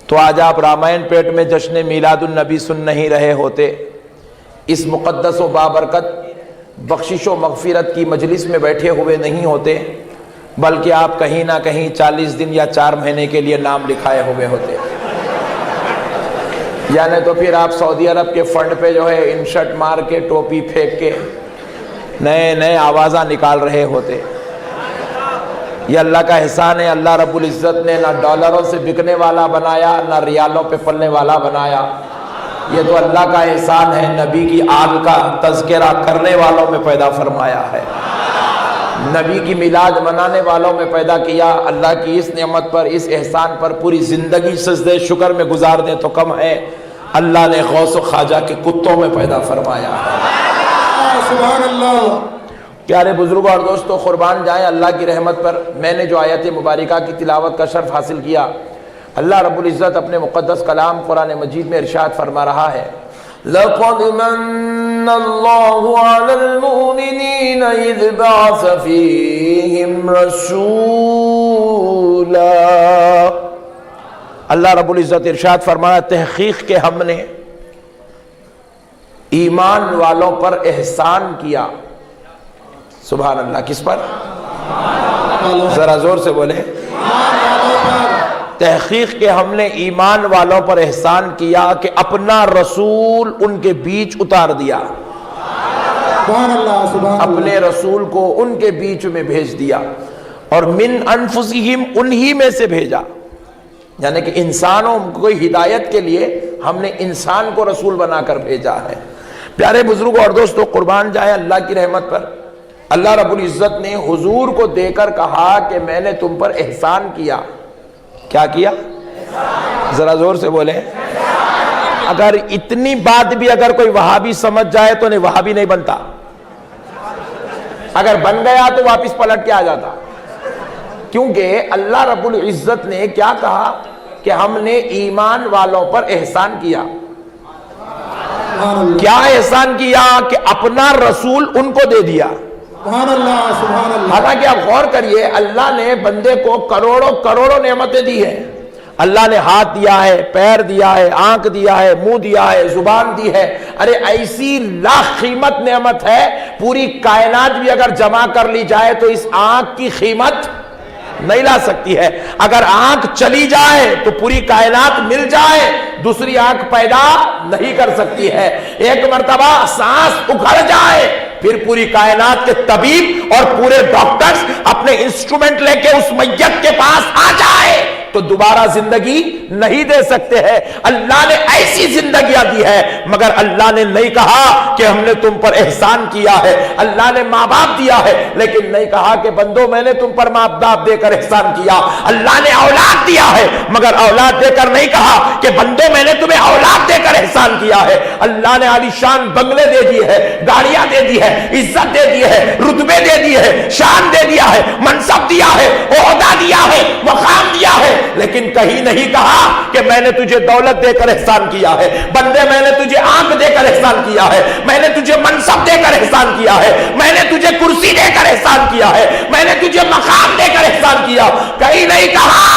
D: تو آج آپ رامائن پیٹ میں جشن میلاد النبی سن نہیں رہے ہوتے، اس مقدس و بابرکت بخشش و مغفرت کی مجلس میں بیٹھے ہوئے نہیں ہوتے، بلکہ آپ کہیں نہ کہیں 40 دن یا 4 مہینے کے لیے نام لکھائے ہوئے ہوتے، یعنی تو پھر آپ سعودی عرب کے فنڈ پہ جو ہے انشرٹ مار کے، ٹوپی پھینک کے نئے آوازاں نکال رہے ہوتے۔ یہ اللہ کا احسان ہے، اللہ رب العزت نے نہ ڈالروں سے بکنے والا بنایا، نہ ریالوں پہ پلنے والا بنایا۔ یہ تو اللہ کا احسان ہے، نبی کی آل کا تذکرہ کرنے والوں میں پیدا فرمایا ہے، نبی کی میلاد منانے والوں میں پیدا کیا۔ اللہ کی اس نعمت پر، اس احسان پر پوری زندگی سجدے شکر میں گزار دیں تو کم ہے، اللہ نے غوث و خواجہ کے کتوں میں پیدا فرمایا ہے۔
C: سبحان اللہ۔
D: پیارے بزرگوں اور دوستو، قربان جائیں اللہ کی رحمت پر، میں نے جو آیت مبارکہ کی تلاوت کا شرف حاصل کیا، اللہ رب العزت اپنے مقدس کلام قرآن مجید میں ارشاد فرما رہا ہے، لَقَدْ مَنَّ اللَّهُ عَلَى الْمُؤْمِنِينَ إِذْ بَعَثَ فِيهِمْ رَسُولًا۔ اللہ رب العزت ارشاد فرمایا، تحقیق کہ ہم نے ایمان والوں پر احسان کیا۔ سبحان اللہ، کس پر؟ ذرا زور سے بولے۔ تحقیق کہ ہم نے ایمان والوں پر احسان کیا کہ اپنا رسول ان کے بیچ اتار دیا،
C: سبحان اللہ سبحان
D: اپنے
C: اللہ.
D: رسول کو ان کے بیچ میں بھیج دیا، اور من انفسہم انہی میں سے بھیجا، یعنی کہ انسانوں کو ہدایت کے لیے ہم نے انسان کو رسول بنا کر بھیجا ہے۔ پیارے بزرگوں اور دوستوں، قربان جائیں اللہ کی رحمت پر، اللہ رب العزت نے حضور کو دے کر کہا کہ میں نے تم پر احسان کیا۔ کیا کیا؟ ذرا زور سے بولیں۔ اگر اتنی بات بھی اگر کوئی وہابی سمجھ جائے تو نہیں، وہابی نہیں بنتا، اگر بن گیا تو واپس پلٹ کے آ جاتا، کیونکہ اللہ رب العزت نے کیا کہا کہ ہم نے ایمان والوں پر احسان کیا۔
C: سبحان اللہ
D: کیا احسان کیا؟ کہ اپنا رسول ان کو دے دیا۔
C: سبحان اللہ سبحان اللہ.
D: حالانکہ آپ غور کریے، اللہ نے بندے کو کروڑوں کروڑوں نعمتیں دی ہیں۔ اللہ نے ہاتھ دیا ہے، پیر دیا ہے، آنکھ دیا ہے، منہ دیا ہے، زبان دی ہے۔ ارے ایسی لاکھ قیمت نعمت ہے، پوری کائنات بھی اگر جمع کر لی جائے تو اس آنکھ کی قیمت نہیں لا سکتی ہے۔ اگر آنکھ چلی جائے تو پوری کائنات مل جائے، دوسری آنکھ پیدا نہیں کر سکتی ہے۔ ایک مرتبہ سانس اکھڑ جائے، پھر پوری کائنات کے طبیب اور پورے ڈاکٹرز اپنے انسٹرومنٹ لے کے اس میت کے پاس آ جائے تو دوبارہ زندگی نہیں دے سکتے ہیں۔ اللہ نے ایسی زندگیاں دی ہے، مگر اللہ نے نہیں کہا کہ ہم نے تم پر احسان کیا ہے۔ اللہ نے ماں باپ دیا ہے، لیکن نہیں کہا کہ بندو میں نے تم پر ماں باپ دے کر احسان کیا۔ اللہ نے اولاد دیا ہے، مگر اولاد دے کر نہیں کہا کہ بندو میں نے تمہیں اولاد دے کر احسان کیا ہے۔ اللہ نے عالیشان بنگلے دے دیے ہے، گاڑیاں دے دی ہے، عزت دے دی ہے، رتبے دے دیے ہے، شان دے دیا ہے، منصب دیا ہے، عہدہ دیا ہے، مقام دیا ہے، لیکن کہیں نہیں کہا کہ میں نے تجھے دولت دے کر احسان کیا ہے۔ بندے میں نے تجھے آنکھ دے کر احسان کیا ہے، میں نے تجھے منصب دے کر احسان کیا ہے، میں نے تجھے کرسی دے کر احسان کیا ہے، میں نے تجھے مقام دے کر احسان کیا، کہیں نہیں کہا۔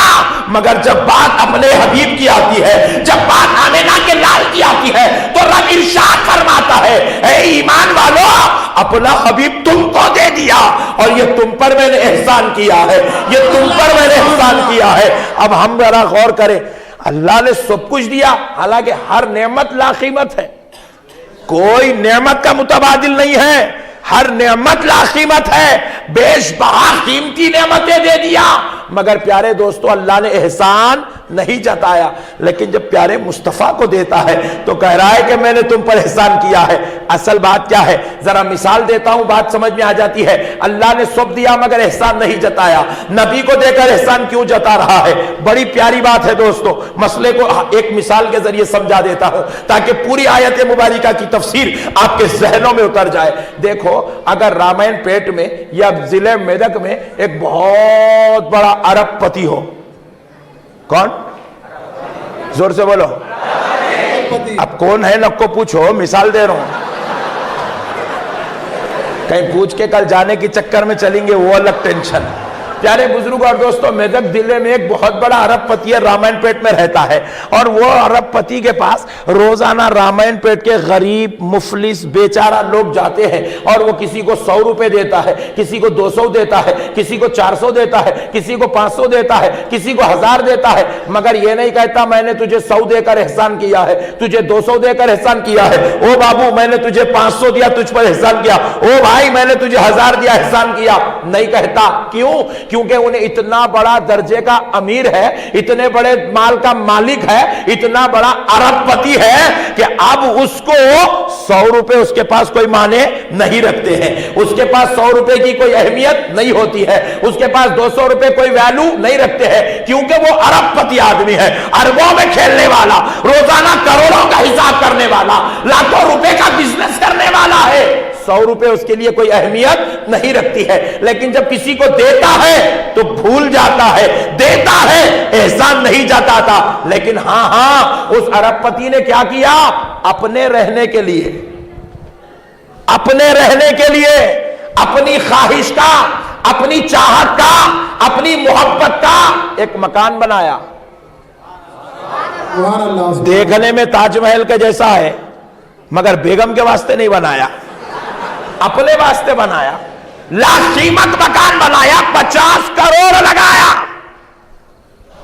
D: مگر جب بات اپنے حبیب کی آتی ہے، جب بات آمنہ کے لال کی آتی ہے تو رب ارشاد فرماتا ہے، اے ایمان والو، اپنا حبیب تم کو دے دیا اور یہ تم پر میں نے احسان کیا ہے، یہ تم پر میں نے احسان کیا ہے۔ اب ہم ذرا غور کریں، اللہ نے سب کچھ دیا، حالانکہ ہر نعمت لا قیمت ہے، کوئی نعمت کا متبادل نہیں ہے، ہر نعمت لا قیمت ہے، بیش بہا قیمتی نعمتیں دے دیا، مگر پیارے دوستو اللہ نے احسان نہیں جتایا۔ لیکن جب پیارے مصطفیٰ کو دیتا ہے تو کہہ رہا ہے کہ میں نے تم پر احسان کیا ہے۔ اصل بات کیا ہے؟ ذرا مثال دیتا ہوں، بات سمجھ میں آ جاتی ہے۔ اللہ نے سب دیا مگر احسان نہیں جتایا، نبی کو دے کر احسان کیوں جتا رہا ہے؟ بڑی پیاری بات ہے دوستو، مسئلے کو ایک مثال کے ذریعے سمجھا دیتا ہوں تاکہ پوری آیت مبارکہ کی تفسیر آپ کے ذہنوں میں اتر جائے۔ دیکھو، اگر رامائن پیٹ میں یا ضلع میدک میں ایک بہت بڑا ارب پتی ہو، کون؟ زور سے بولو، اب کون ہے نک کو پوچھو، مثال دے رہا ہوں، کہیں پوچھ کے کل جانے کی چکر میں چلیں گے وہ الگ ٹینشن۔ پیارے بزرگ اور دوستوں، میدک ضلع میں ایک بہت بڑا ارب پتی ہے، رامائن پیٹ میں رہتا ہے، اور وہ ارب پتی کے پاس روزانہ رامائن پیٹ کے غریب مفلس بیچارہ لوگ جاتے ہیں، اور وہ کسی کو 100 روپے دیتا ہے، کسی کو 200 دیتا ہے، کسی کو 400 دیتا ہے، کسی کو 500 دیتا ہے، کسی کو 1000 دیتا ہے، مگر یہ نہیں کہتا میں نے تجھے 100 دے کر احسان کیا ہے، تجھے 200 دے کر احسان کیا ہے، او بابو میں نے تجھے 500 دیا تجھ پر احسان کیا، او بھائی میں نے تجھے 1000 دیا احسان کیا، نہیں کہتا۔ کیوں؟ کیونکہ انہیں اتنا بڑا درجے کا امیر ہے، اتنے بڑے مال کا مالک ہے، اتنا بڑا ارب پتی ہے کہ اب اس کو 100 روپے اس کے پاس کوئی معنی نہیں رکھتے ہیں، اس کے پاس 100 روپے کی کوئی اہمیت نہیں ہوتی ہے، اس کے پاس 200 روپے کوئی ویلو نہیں رکھتے ہیں، کیونکہ وہ ارب پتی آدمی ہے، اربوں میں کھیلنے والا، روزانہ کروڑوں کا حساب کرنے والا، لاکھوں روپے کا بزنس کرنے والا ہے۔ 100 روپے اس کے لیے کوئی اہمیت نہیں رکھتی ہے، لیکن جب کسی کو دیتا ہے تو بھول جاتا ہے، دیتا ہے احسان نہیں جتاتا۔ لیکن ہاں اس ارب پتی نے کیا کیا؟ اپنے رہنے کے لیے، اپنے رہنے کے لیے اپنی خواہش کا، اپنی چاہت کا، اپنی محبت کا ایک مکان بنایا، دیکھنے میں تاج محل کے جیسا ہے مگر بیگم کے واسطے نہیں بنایا، اپنے واسطے بنایا، لاکھ قیمت مکان بنایا، 50 کروڑ لگایا،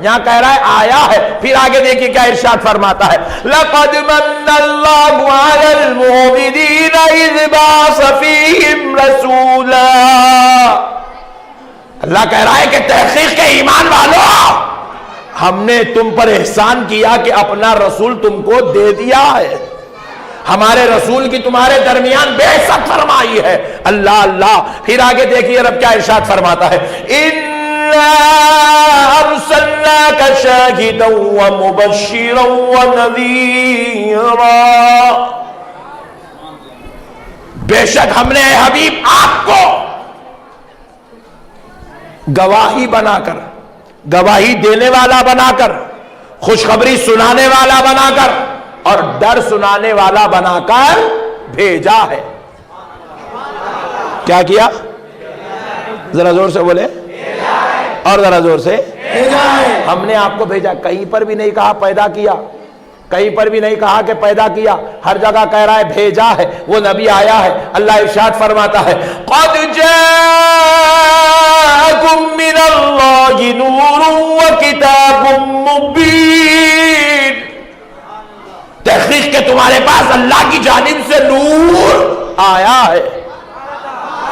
D: یہاں کہہ رہا ہے آیا ہے. پھر آگے دیکھیے کیا ارشاد فرماتا ہے, لَقَدْ مَنَّ اللَّهُ عَلَى الْمُؤْمِنِينَ إِذْ بَعَثَ فِيهِمْ رَسُولًا. اللہ کہہ رہا ہے کہ تحقیق کے ایمان والو, ہم نے تم پر احسان کیا کہ اپنا رسول تم کو دے دیا ہے, ہمارے رسول کی تمہارے درمیان بعثت فرمائی ہے. اللہ اللہ. پھر آگے دیکھیے رب کیا ارشاد فرماتا ہے, اِنَّا أَرْسَلْنَاكَ شَاهِدًا وَمُبَشِّرًا وَنَذِيرًا. بے شک ہم نے اے حبیب آپ کو گواہی بنا کر, گواہی دینے والا بنا کر, خوشخبری سنانے والا بنا کر اور ڈر سنانے والا بنا کر بھیجا ہے. کیا کیا؟ ذرا زور سے بولے, اور ذرا زور سے. ہم نے آپ کو بھیجا. کہیں پر بھی نہیں کہا پیدا کیا, کہیں پر بھی نہیں کہا کہ پیدا کیا, ہر جگہ کہہ رہا ہے بھیجا ہے, وہ نبی آیا ہے. اللہ ارشاد فرماتا ہے, قَدْ جَاءَكُم مِّنَ اللَّهِ نُورٌ وَكِتَابٌ مُّبِينٌ. تحقیق کے تمہارے پاس اللہ کی جانب سے نور آیا ہے.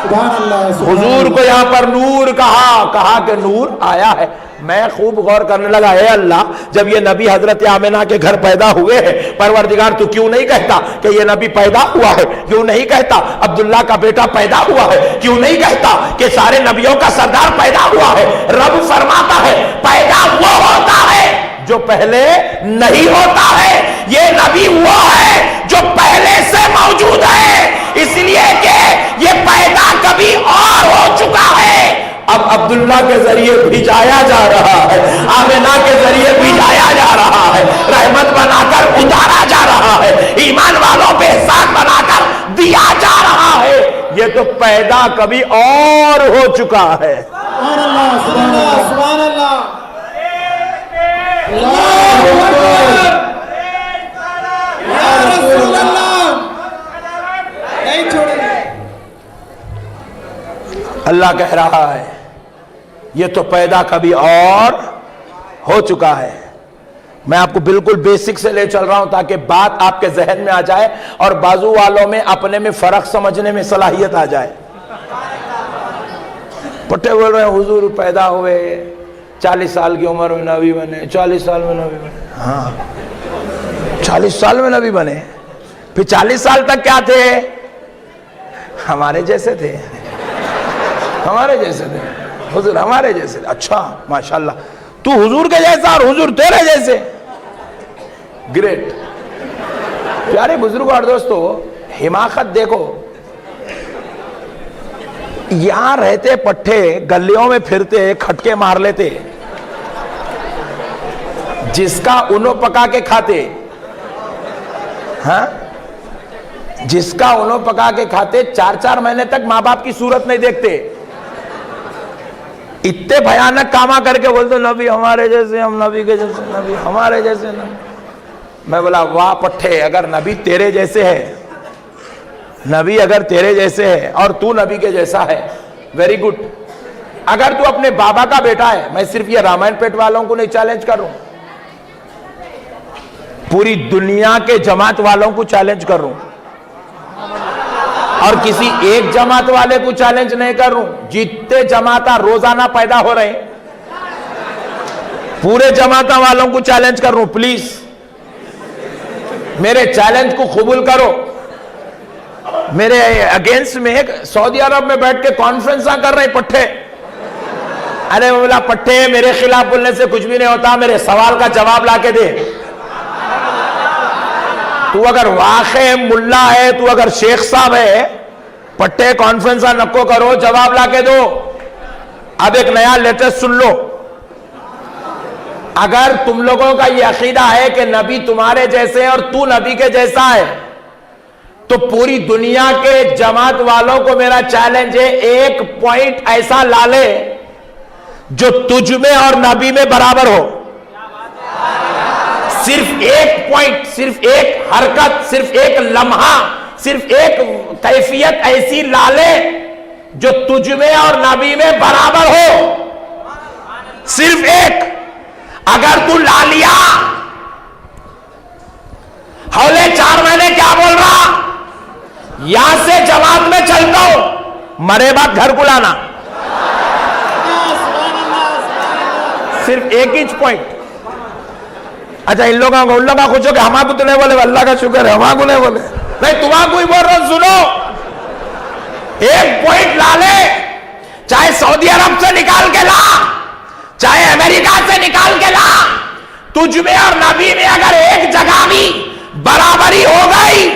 D: حضور کو یہاں پر نور کہا کہ نور آیا ہے. میں خوب غور کرنے لگا, اے اللہ جب یہ نبی حضرت آمنہ کے گھر پیدا ہوئے ہیں, پروردگار تو کیوں نہیں کہتا کہ یہ نبی پیدا ہوا ہے؟ کیوں نہیں کہتا عبداللہ کا بیٹا پیدا ہوا ہے؟ کیوں نہیں کہتا کہ سارے نبیوں کا سردار پیدا ہوا ہے؟ رب فرماتا ہے پیدا وہ ہوتا ہے جو پہلے نہیں ہوتا ہے. یہ نبی وہ ہے جو پہلے سے موجود ہے, اس لیے کہ یہ پیدا کبھی اور ہو چکا ہے. اب عبداللہ کے ذریعے بھیجایا جا رہا ہے, آمنہ کے ذریعے بھیجایا جا رہا ہے, رحمت بنا کر اتارا جا رہا ہے, ایمان والوں پہ احسان بنا کر دیا جا رہا ہے. یہ تو پیدا کبھی اور ہو چکا ہے.
C: سبحان اللہ, سبحان اللہ, سبحان اللہ. یا رسول اللہ, نہیں چھوڑیں گے.
D: اللہ کہہ رہا ہے یہ تو پیدا کبھی اور ہو چکا ہے. میں آپ کو بالکل بیسک سے لے چل رہا ہوں تاکہ بات آپ کے ذہن میں آ جائے اور بازو والوں میں اپنے میں فرق سمجھنے میں صلاحیت آ جائے. پٹھے بول رہے ہیں حضور پیدا ہوئے 40 سال کی عمر میں نبی بنے, 40 سال میں نبی بنے. ہاں 40 سال میں نبی بنے, پھر 40 سال تک کیا تھے؟ ہمارے جیسے تھے, ہمارے جیسے تھے حضور, ہمارے جیسے. اچھا ماشاءاللہ, تو حضور کے جیسا اور حضور تیرے جیسے. گریٹ. پیارے بزرگوں اور دوستو, حماقت دیکھو. یہاں رہتے پٹھے گلیوں میں پھرتے, کھٹکے مار لیتے, جس کا انو پکا کے کھاتے, ہاں جس کا انو پکا کے کھاتے, 4 مہینے تک ماں باپ کی صورت نہیں دیکھتے. اتنے بھیانک کاما کر کے بولتے نبی ہمارے جیسے, ہم نبی کے جیسے, نبی ہمارے جیسے. میں بولا واہ پٹھے, اگر نبی تیرے جیسے ہے, نبی اگر تیرے جیسے ہے اور تو نبی کے جیسا ہے, ویری گڈ. اگر تو اپنے بابا کا بیٹا ہے, میں صرف یہ رامائن پیٹ والوں کو نہیں چیلنج کر رہا ہوں, پوری دنیا کے جماعت والوں کو چیلنج کر رہا ہوں, اور کسی ایک جماعت والے کو چیلنج نہیں کر رہا ہوں. جتنے جماعتہ روزانہ پیدا ہو رہے ہیں, پورے جماعتہ والوں کو چیلنج کر رہا ہوں, پلیز میرے چیلنج کو قبول کرو. میرے اگینسٹ میں سعودی عرب میں بیٹھ کے کانفرنساں کر رہے پٹھے. ارے بولا پٹھے میرے خلاف بولنے سے کچھ بھی نہیں ہوتا, میرے سوال کا جواب لا کے دے. تو اگر واقع ملا ہے, تو اگر شیخ صاحب ہے, پٹھے کانفرنساں نکو کرو, جواب لا کے دو. اب ایک نیا لیٹسٹ سن لو. اگر تم لوگوں کا یہ عقیدہ ہے کہ نبی تمہارے جیسے ہیں اور تو نبی کے جیسا ہے, تو پوری دنیا کے جماعت والوں کو میرا چیلنج ہے, ایک پوائنٹ ایسا لا لے جو تجھ میں اور نبی میں برابر ہو. صرف ایک پوائنٹ, صرف ایک حرکت, صرف ایک لمحہ, صرف ایک کیفیت ایسی لا لے جو تجھ میں اور نبی میں برابر ہو. صرف ایک. اگر تو لا لیا حولے 4 مہینے کیا بول رہا، یہاں سے جماعت میں چلتا ہوں، مرے بعد گھر کو لانا. صرف ایک ہی پوائنٹ. اچھا ان لوگوں کو خوش ہو کہ ہمارا کو تو نہیں بولے، اللہ کا شکر ہے ہمارا کو نہیں بولے. نہیں تمہارا کو ہی بول رہا ہوں، سنو. ایک پوائنٹ لا لے، چاہے سعودی عرب سے نکال کے لا، چاہے امریکہ سے نکال کے لا، تجھ میں اور نبی میں اگر ایک جگہ بھی برابری ہو گئی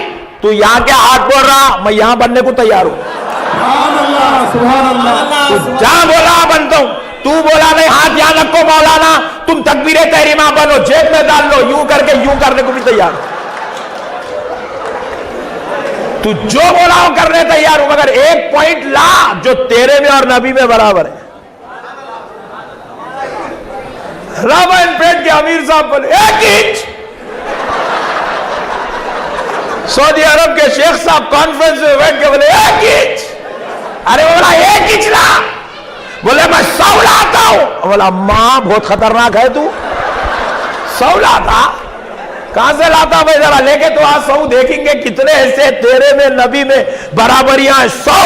D: تو یہاں کے ہاتھ بول رہا میں یہاں بننے کو تیار ہوں.
C: سبحان اللہ سبحان اللہ.
D: تو جہاں بولا بنتا ہوں. تو بولا نہیں ہاتھ یہاں رکھو مولانا، تم تکبیر تحریمہ بنو، جیب میں ڈال لو، یوں کر کے یوں کرنے کو بھی تیار. تو جو بولا ہوں کرنے تیار ہوں، مگر ایک پوائنٹ لا جو تیرے میں اور نبی میں برابر ہے. رامائن پیٹ کے امیر صاحب بولے 1 انچ. سعودی عرب کے شیخ صاحب کانفرنس میں بیٹھ کے بولے 1 انچ. ارے بولا 1 انچ لا، بولے میں 100 لاتا ہوں. بولا ماں بہت خطرناک ہے تو، 100 لاتا کہاں سے لاتا بھائی، ذرا لے کے تو 100 دیکھیں گے کتنے ایسے تیرے میں نبی میں برابریاں ہیں. 100.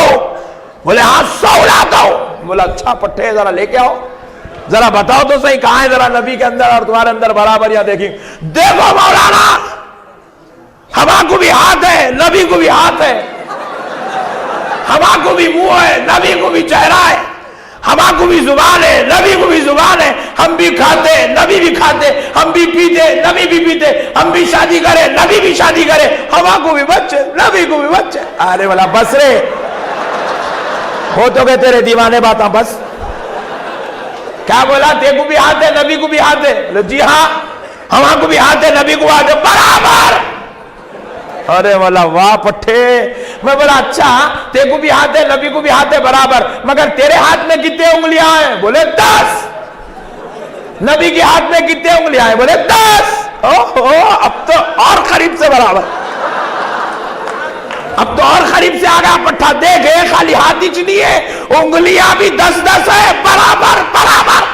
D: بولے ہاں 100 لاتا ہوں. بولا اچھا پٹھے ذرا لے کے آؤ، ذرا بتاؤ تو صحیح کہاں ہے ذرا نبی کے اندر اور تمہارے اندر برابریاں دیکھیں. دیکھو مولانا ہما کو بھی ہاتھ ہے، نبی کو بھی ہاتھ ہے، ہما کو بھی منہ ہے، نبی کو بھی چہرہ ہے، ہما کو بھی زبان ہے، نبی کو بھی زبان ہے. ہم بھی کھاتے نبی بھی کھاتے، ہم بھی پیتے نبی بھی پیتے، ہم بھی شادی کرے نبی بھی شادی کرے، ہما کو بھی بچے نبی کو بھی بچے. ارے والا بس رے ہو تو گئے تیرے دیوانے باتاں بس. کیا بولا تے کو بھی ہاتھ ہے نبی کو بھی ہاتھ ہے. جی ہاں ہما کو بھی ہاتھ ہے نبی کو ہاتھ ہے برابر. ارے والا واہ پٹھے. میں بولا اچھا تے کو بھی ہاتھ ہے نبی کو بھی ہاتھ ہے برابر، مگر تیرے ہاتھ میں کتنے انگلیاں ہیں؟ بولے 10. نبی کے ہاتھ میں کتنے انگلیاں ہیں؟ بولے 10. اب تو اور قریب سے برابر، اب تو اور قریب سے آگا پٹھا. دیکھے خالی ہاتھ ہی نہیں ہے، انگلیاں بھی 10 ہے برابر برابر.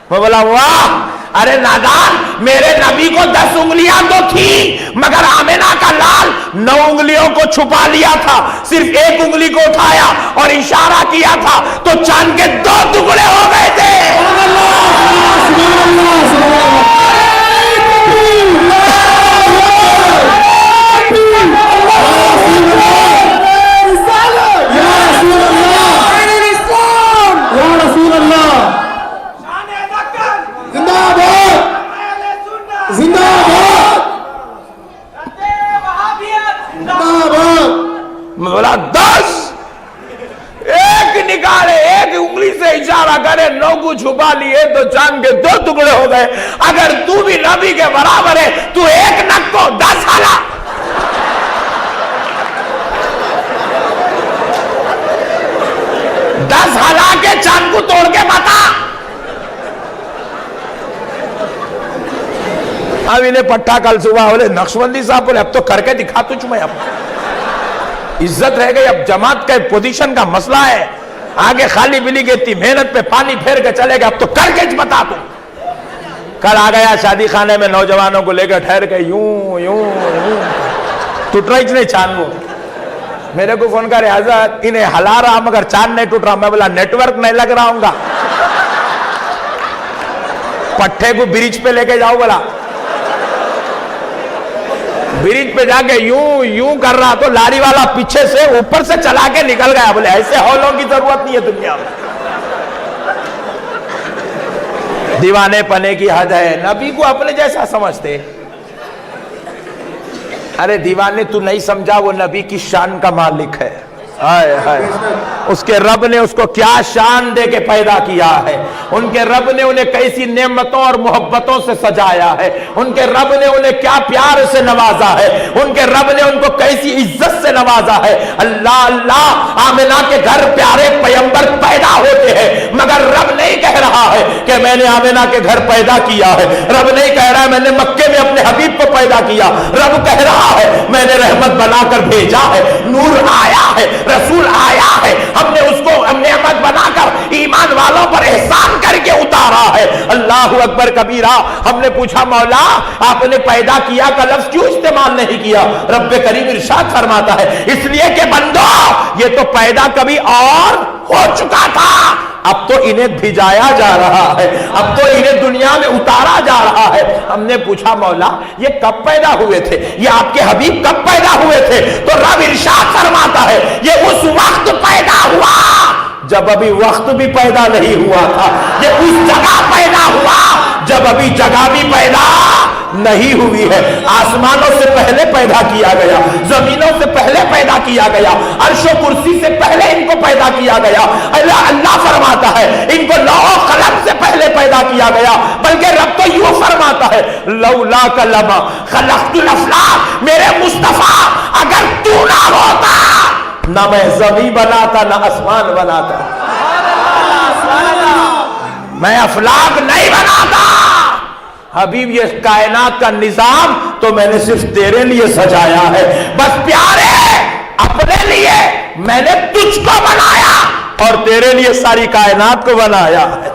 D: میں بولا واہ. ارے نادان میرے نبی کو 10 انگلیاں تو تھی، مگر آمینہ کا لال 9 انگلیوں کو چھپا لیا تھا، صرف 1 انگلی کو اٹھایا اور اشارہ کیا تھا تو چاند کے 2 ٹکڑے ہو گئے تھے. میں بولا 10. ایک نکالے، ایک انگلی سے اشارہ کرے، 9 کو چھپا لیے تو چاند کے 2 ٹکڑے ہو گئے. اگر تو بھی نبی کے برابر ہے تو ایک نک کو 10 ہلا. ہلا کے چاند کو توڑ کے بتا. اب انہیں پٹھا کل صبح بولے نقشبندی صاحب بولے اب تو کر کے دکھا تجھ میں، اب عزت رہ گئی، اب جماعت کا پوزیشن کا مسئلہ ہے، آگے خالی بلی گئی تھی محنت پہ پانی پھیر کے چلے گا، اب تو کر کے بتا تو. کل آ گیا شادی خانے میں نوجوانوں کو لے کر ٹھہر کے یوں یوں یوں ٹوٹ رہی نہیں چاند. وہ میرے کو فون کرے حضرت انہیں ہلا رہا مگر چاند نہیں ٹوٹ رہا. میں بولا نیٹ ورک نہیں لگ رہا ہوں گا، پٹھے کو برج پہ لے کے جاؤ. بولا برج پہ جا کے یوں یوں کر رہا تو لاری والا پیچھے سے اوپر سے چلا کے نکل گیا. بولے ایسے ہولوں کی ضرورت نہیں ہے دنیا میں. دیوانے پنے کی حد ہے. نبی کو اپنے جیسا سمجھتے. ارے دیوانے تو نہیں سمجھا وہ نبی کی شان کا مالک ہے. ہائے ہائے اس کے رب نے اس کو کیا شان دے کے پیدا کیا ہے. ان کے رب نے انہیں کیسی نعمتوں اور محبتوں سے سجایا ہے. ان کے رب نے انہیں کیا پیار سے نوازا ہے. ان کے رب نے ان کو کیسی عزت سے نوازا ہے. اللہ اللہ آمنہ کے گھر پیارے پیغمبر پیدا ہوتے ہیں، مگر رب نہیں کہہ رہا ہے کہ میں نے آمنہ کے گھر پیدا کیا ہے. رب نہیں کہہ رہا ہے میں نے مکے میں اپنے حبیب کو پیدا کیا. رب کہہ رہا ہے میں نے رحمت بنا کر بھیجا ہے، نور آیا ہے، رسول آیا ہے، ہم نے اس کو نعمت بنا کر ایمان والوں پر احسان کر کے اتارا ہے. اللہ اکبر کبیرہ۔ ہم نے پوچھا مولا آپ نے پیدا کیا کا لفظ کیوں استعمال نہیں کیا؟ رب کریم ارشاد فرماتا ہے اس لیے کہ بندو یہ تو پیدا کبھی اور ہو چکا تھا، اب تو انہیں بھجایا جا رہا ہے، اب تو انہیں دنیا میں اتارا جا رہا ہے۔ ہم نے پوچھا مولا یہ کب پیدا ہوئے تھے، یہ آپ کے حبیب کب پیدا ہوئے تھے؟ تو رب ارشاد فرماتا ہے یہ اس وقت پیدا ہوا جب ابھی وقت بھی پیدا نہیں ہوا تھا، یہ اس جگہ پیدا ہوا جب ابھی جگہ بھی پیدا نہیں ہوئی ہے۔ آسمانوں سے پہلے پیدا کیا گیا، زمینوں سے پہلے پیدا کیا گیا، عرش و کرسی سے پہلے ان کو پیدا کیا گیا۔ اللہ فرماتا ہے ان کو لوح و قلم سے پہلے پیدا کیا گیا، بلکہ رب تو یوں فرماتا ہے لولا کلمہ خلقت الافلاق، میرے مصطفیٰ اگر تو نہ ہوتا نہ میں زمین بناتا نہ آسمان بناتا، میں افلاق نہیں بناتا۔ حبیب یہ کائنات کا نظام تو میں نے صرف تیرے لیے سجایا ہے، بس پیارے اپنے لیے میں نے تجھ کو بنایا اور تیرے لیے ساری کائنات کو بنایا ہے۔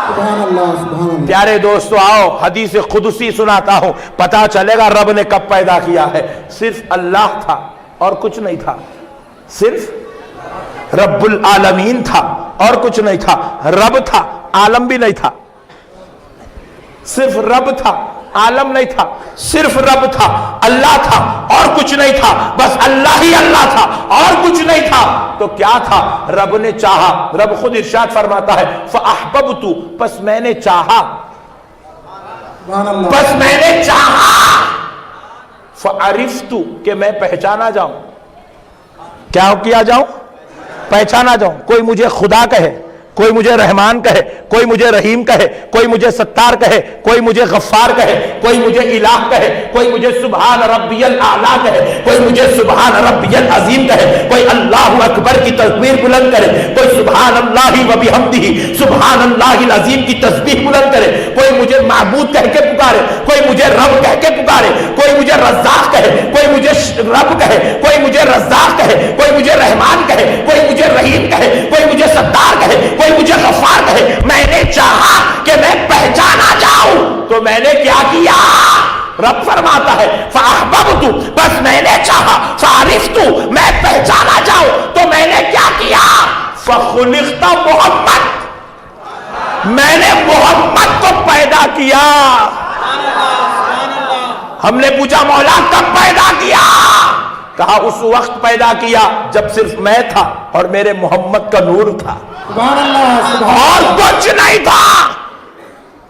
C: سبحان اللہ سبحان اللہ۔
D: پیارے دوستو آؤ حدیث قدسی سناتا ہوں، پتا چلے گا رب نے کب پیدا کیا ہے۔ صرف اللہ تھا اور کچھ نہیں تھا، صرف رب العالمین تھا اور کچھ نہیں تھا، رب تھا عالم بھی نہیں تھا، صرف رب تھا عالم نہیں تھا، صرف رب تھا اللہ تھا اور کچھ نہیں تھا، بس اللہ ہی اللہ تھا اور کچھ نہیں تھا۔ تو کیا تھا؟ رب نے چاہا، رب خود ارشاد فرماتا ہے فَأَحْبَبْتُ، پس میں نے چاہا،
C: سبحان اللہ۔
D: بس میں نے چاہا، فَعَرِفْتُ کہ میں پہچانا جاؤں، کیا کیا جاؤں؟ پہچانا جاؤں۔ کوئی مجھے خدا کہے، کوئی مجھے رحمان کہے، کوئی مجھے رحیم کہے، کوئی مجھے ستار کہے، کوئی مجھے غفار کہے، کوئی مجھے الہ کہے، کوئی مجھے سبحان ربی الاعلیٰ کہے، کوئی مجھے سبحان ربی العظیم کہے، کوئی اللہ اکبر کی تکبیر بلند کرے، کوئی سبحان اللہ و بحمدہ سبحان اللہ العظیم کی تسبیح بلند کرے، کوئی مجھے معبود کہہ کے پکارے، کوئی مجھے رب کہہ کے پکارے، کوئی مجھے رزاق کہے، کوئی مجھے رب کہے، کوئی مجھے رزاق کہے، کوئی مجھے رحمان کہے، کوئی مجھے رحیم کہے، کوئی مجھے ستار کہے، کوئی مجھے غفار کہے۔ میں نے چاہا کہ میں پہچانا جاؤں تو میں نے کیا کیا؟ رب فرماتا ہے فَأَحْبَبْتُ، بس میں نے چاہا، فَعَرِفْتُ میں پہچانا جاؤں تو میں نے کیا کیا؟ فَخُلِقْتَ محمد، میں نے محمد کو پیدا کیا۔ ہم نے پوچھا مولا کب پیدا کیا؟ کہا اس وقت پیدا کیا جب صرف میں تھا اور میرے محمد کا نور تھا،
C: سبحان اللہ سبحان
D: اور
C: اللہ۔
D: کچھ نہیں تھا،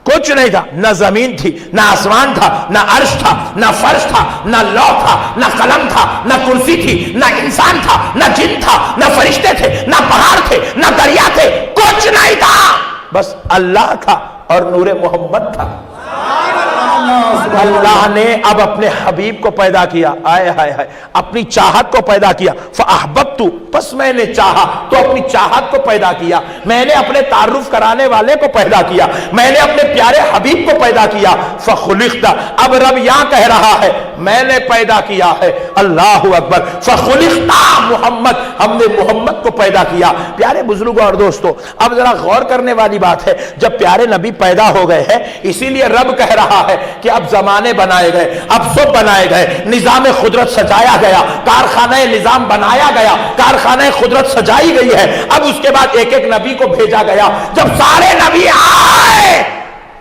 D: کچھ نہیں تھا، نہ زمین تھی، نہ آسمان تھا، نہ عرش تھا، نہ فرش تھا، نہ لوح تھا، نہ قلم تھا، نہ کرسی تھی، نہ انسان تھا، نہ جن تھا، نہ فرشتے تھے، نہ پہاڑ تھے، نہ دریا تھے، کچھ نہیں تھا، بس اللہ تھا اور نور محمد تھا۔ اللہ نے اب اپنے حبیب کو پیدا کیا، آئے ہائے ہائے، اپنی چاہت کو پیدا کیا۔ فَأَحْبَبْتُ، پس میں نے چاہا تو اپنی چاہت کو پیدا کیا، میں نے اپنے تعارف کرانے والے کو پیدا کیا، میں نے اپنے پیارے حبیب کو پیدا کیا۔ فَخُلِقْتَ، اب رب یہاں کہہ رہا ہے میں نے پیدا کیا ہے، اللہ اکبر۔ فَخُلِقْتَ محمد، ہم نے محمد کو پیدا کیا۔ پیارے بزرگوں اور دوستو اب ذرا غور کرنے والی بات ہے، جب پیارے نبی پیدا ہو گئے ہیں اسی لیے رب کہہ رہا ہے کہ اب زمانے بنائے گئے، اب سب بنائے گئے، نظام قدرت سجایا گیا، کارخانہ نظام بنایا گیا، کارخانہ قدرت سجائی گئی ہے۔ اب اس کے بعد ایک ایک نبی کو بھیجا گیا، جب سارے نبی آئے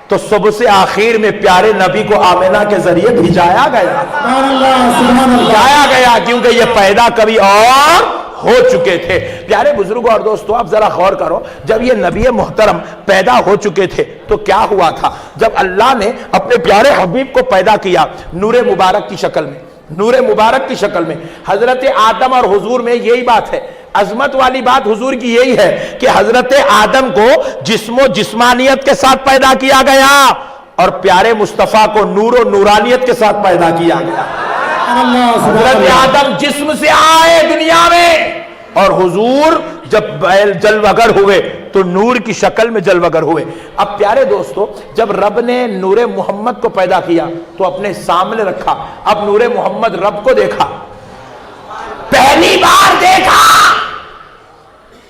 D: تو صبح سے آخر میں پیارے نبی کو آمنہ کے ذریعے بھیجایا گیا،
C: سبحان اللہ سبحان اللہ۔
D: بھیجایا گیا، کیونکہ یہ پیدا کبھی اور ہو چکے تھے۔ پیارے بزرگوں اور دوستو آپ ذرا غور کرو، جب یہ نبی محترم پیدا ہو چکے تھے تو کیا ہوا تھا؟ جب اللہ نے اپنے پیارے حبیب کو پیدا کیا نور مبارک کی شکل میں، نور مبارک کی شکل میں، حضرت آدم اور حضور میں یہی بات ہے، عظمت والی بات حضور کی یہی ہے کہ حضرت آدم کو جسم و جسمانیت کے ساتھ پیدا کیا گیا اور پیارے مصطفیٰ کو نور و نورانیت کے ساتھ پیدا کیا گیا۔ حضرت آدم جسم سے آئے دنیا میں اور حضور جب جلوگر ہوئے تو نور کی شکل میں جلوگر ہوئے۔ اب پیارے دوستو جب رب نے نور محمد کو پیدا کیا تو اپنے سامنے رکھا، اب نور محمد رب کو دیکھا، پہلی بار دیکھا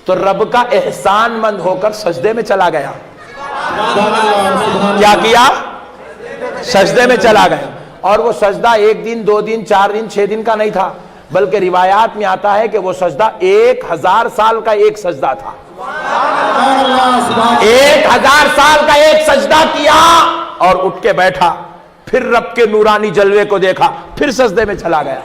D: تو رب کا احسان مند ہو کر سجدے میں چلا گیا۔ کیا کیا؟ سجدے میں چلا گیا. اور وہ سجدہ 1 دن 2 دن 4 دن 6 دن کا نہیں تھا، بلکہ روایات میں آتا ہے کہ وہ سجدہ 1000 سال کا ایک سجدہ تھا. 1000 سال کا ایک سجدہ کیا اور اٹھ کے بیٹھا، پھر رب کے نورانی جلوے کو دیکھا، پھر سجدے میں چلا گیا.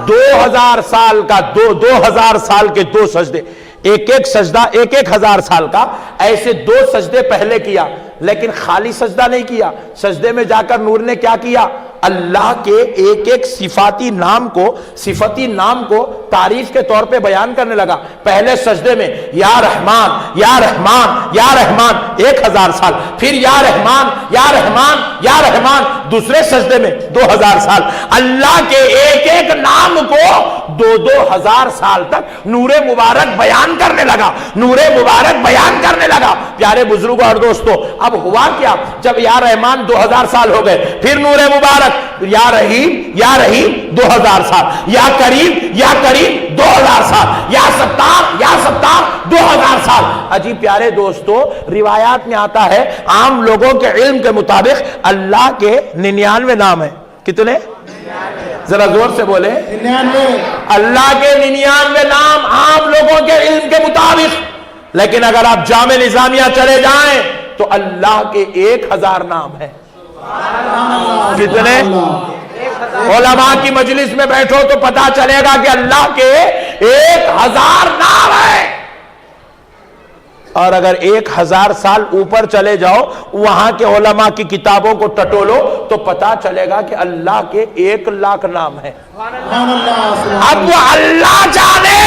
D: 2000 سال کا 2000 سال کے 2 سجدے، ایک ایک سجدہ 1000 سال کا. ایسے 2 سجدے پہلے کیا، لیکن خالی سجدہ نہیں کیا. سجدے میں جا کر نور نے کیا کیا؟ اللہ کے ایک ایک صفاتی نام کو تعریف کے طور پہ بیان کرنے لگا. پہلے سجدے میں یا رحمان یا رحمان یا رحمان 1000 سال، پھر یا رحمان یا رحمان یا رحمان دوسرے سجدے میں 2000 سال. اللہ کے ایک ایک نام کو 2000 سال تک نور مبارک بیان کرنے لگا، نور مبارک بیان کرنے لگا. پیارے بزرگوں اور دوستوں، اب ہوا کیا؟ جب یا رحمان 2000 سال ہو گئے، پھر نور مبارک یا رحیم 2000 سال، یا کریم 2000 سال، یا ستار 2000 سال. عجیب پیارے دوستو، روایات میں آتا ہے عام لوگوں کے علم کے مطابق اللہ کے 99 نام ہیں. کتنے؟ ذرا زور سے بولے.
C: 99.
D: اللہ کے 99 نام عام لوگوں کے علم کے مطابق. لیکن اگر آپ جامع نظامیہ چلے جائیں تو اللہ کے 1000 نام ہیں. کتنے؟ علماء کی مجلس میں بیٹھو تو پتا چلے گا کہ اللہ کے 1000 نام ہیں. اور اگر 1000 سال اوپر چلے جاؤ، وہاں کے علماء کی کتابوں کو ٹٹولو تو پتا چلے گا کہ اللہ کے 1,00,000 نام ہیں. اب وہ اللہ جانے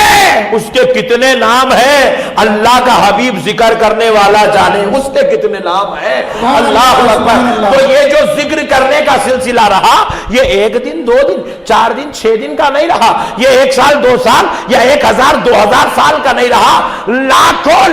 D: اس کے کتنے نام ہیں، اللہ کا حبیب ذکر کرنے والا جانے اس کے کتنے نام ہیں. اللہ اکبر. تو یہ جو ذکر کرنے کا سلسلہ رہا، یہ 1 دن 2 دن 4 دن 6 دن کا نہیں رہا، یہ 1 سال 2 سال یا 1000 2000 سال کا نہیں رہا. لاکھوں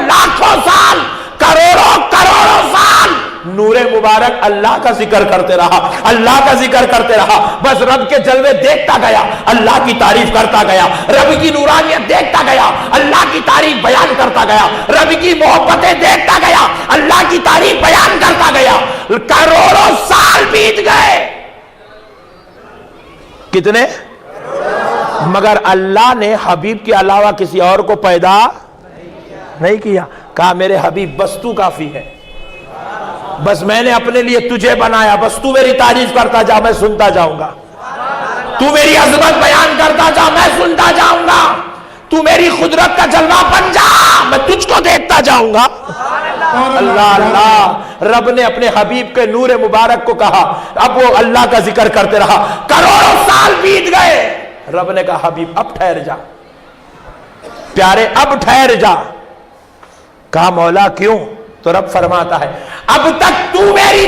D: سال، کروڑوں سال نور مبارک اللہ کا ذکر کرتے رہا، اللہ کا ذکر کرتے رہا. بس رب کے جلوے دیکھتا گیا، اللہ کی تعریف کرتا گیا، رب کی نورانیت دیکھتا گیا، اللہ کی تعریف بیان کرتا گیا، رب کی محبتیں دیکھتا گیا، اللہ کی تعریف بیان کرتا گیا. کروڑوں سال بیت گئے. کتنے؟ مگر اللہ نے حبیب کے علاوہ کسی اور کو پیدا نہیں کیا. کہا میرے حبیب بس تو کافی ہے، بس میں نے اپنے لیے تجھے بنایا، بس تو میری تعریف کرتا جا، میں سنتا جاؤں گا. تو میری عظمت بیان کرتا جا، میں سنتا جاؤں گا. تو میری قدرت کا جلوہ بن جا، میں تجھ کو دیکھتا جاؤں گا. اللہ اللہ. رب نے اپنے حبیب کے نور مبارک کو کہا. اب وہ اللہ کا ذکر کرتے رہا. کروڑوں سال بیت گئے. رب نے کہا حبیب اب ٹھہر جا، پیارے اب ٹھہر جا. کہا مولا کیوں؟ تو رب فرماتا ہے اب تک تو میری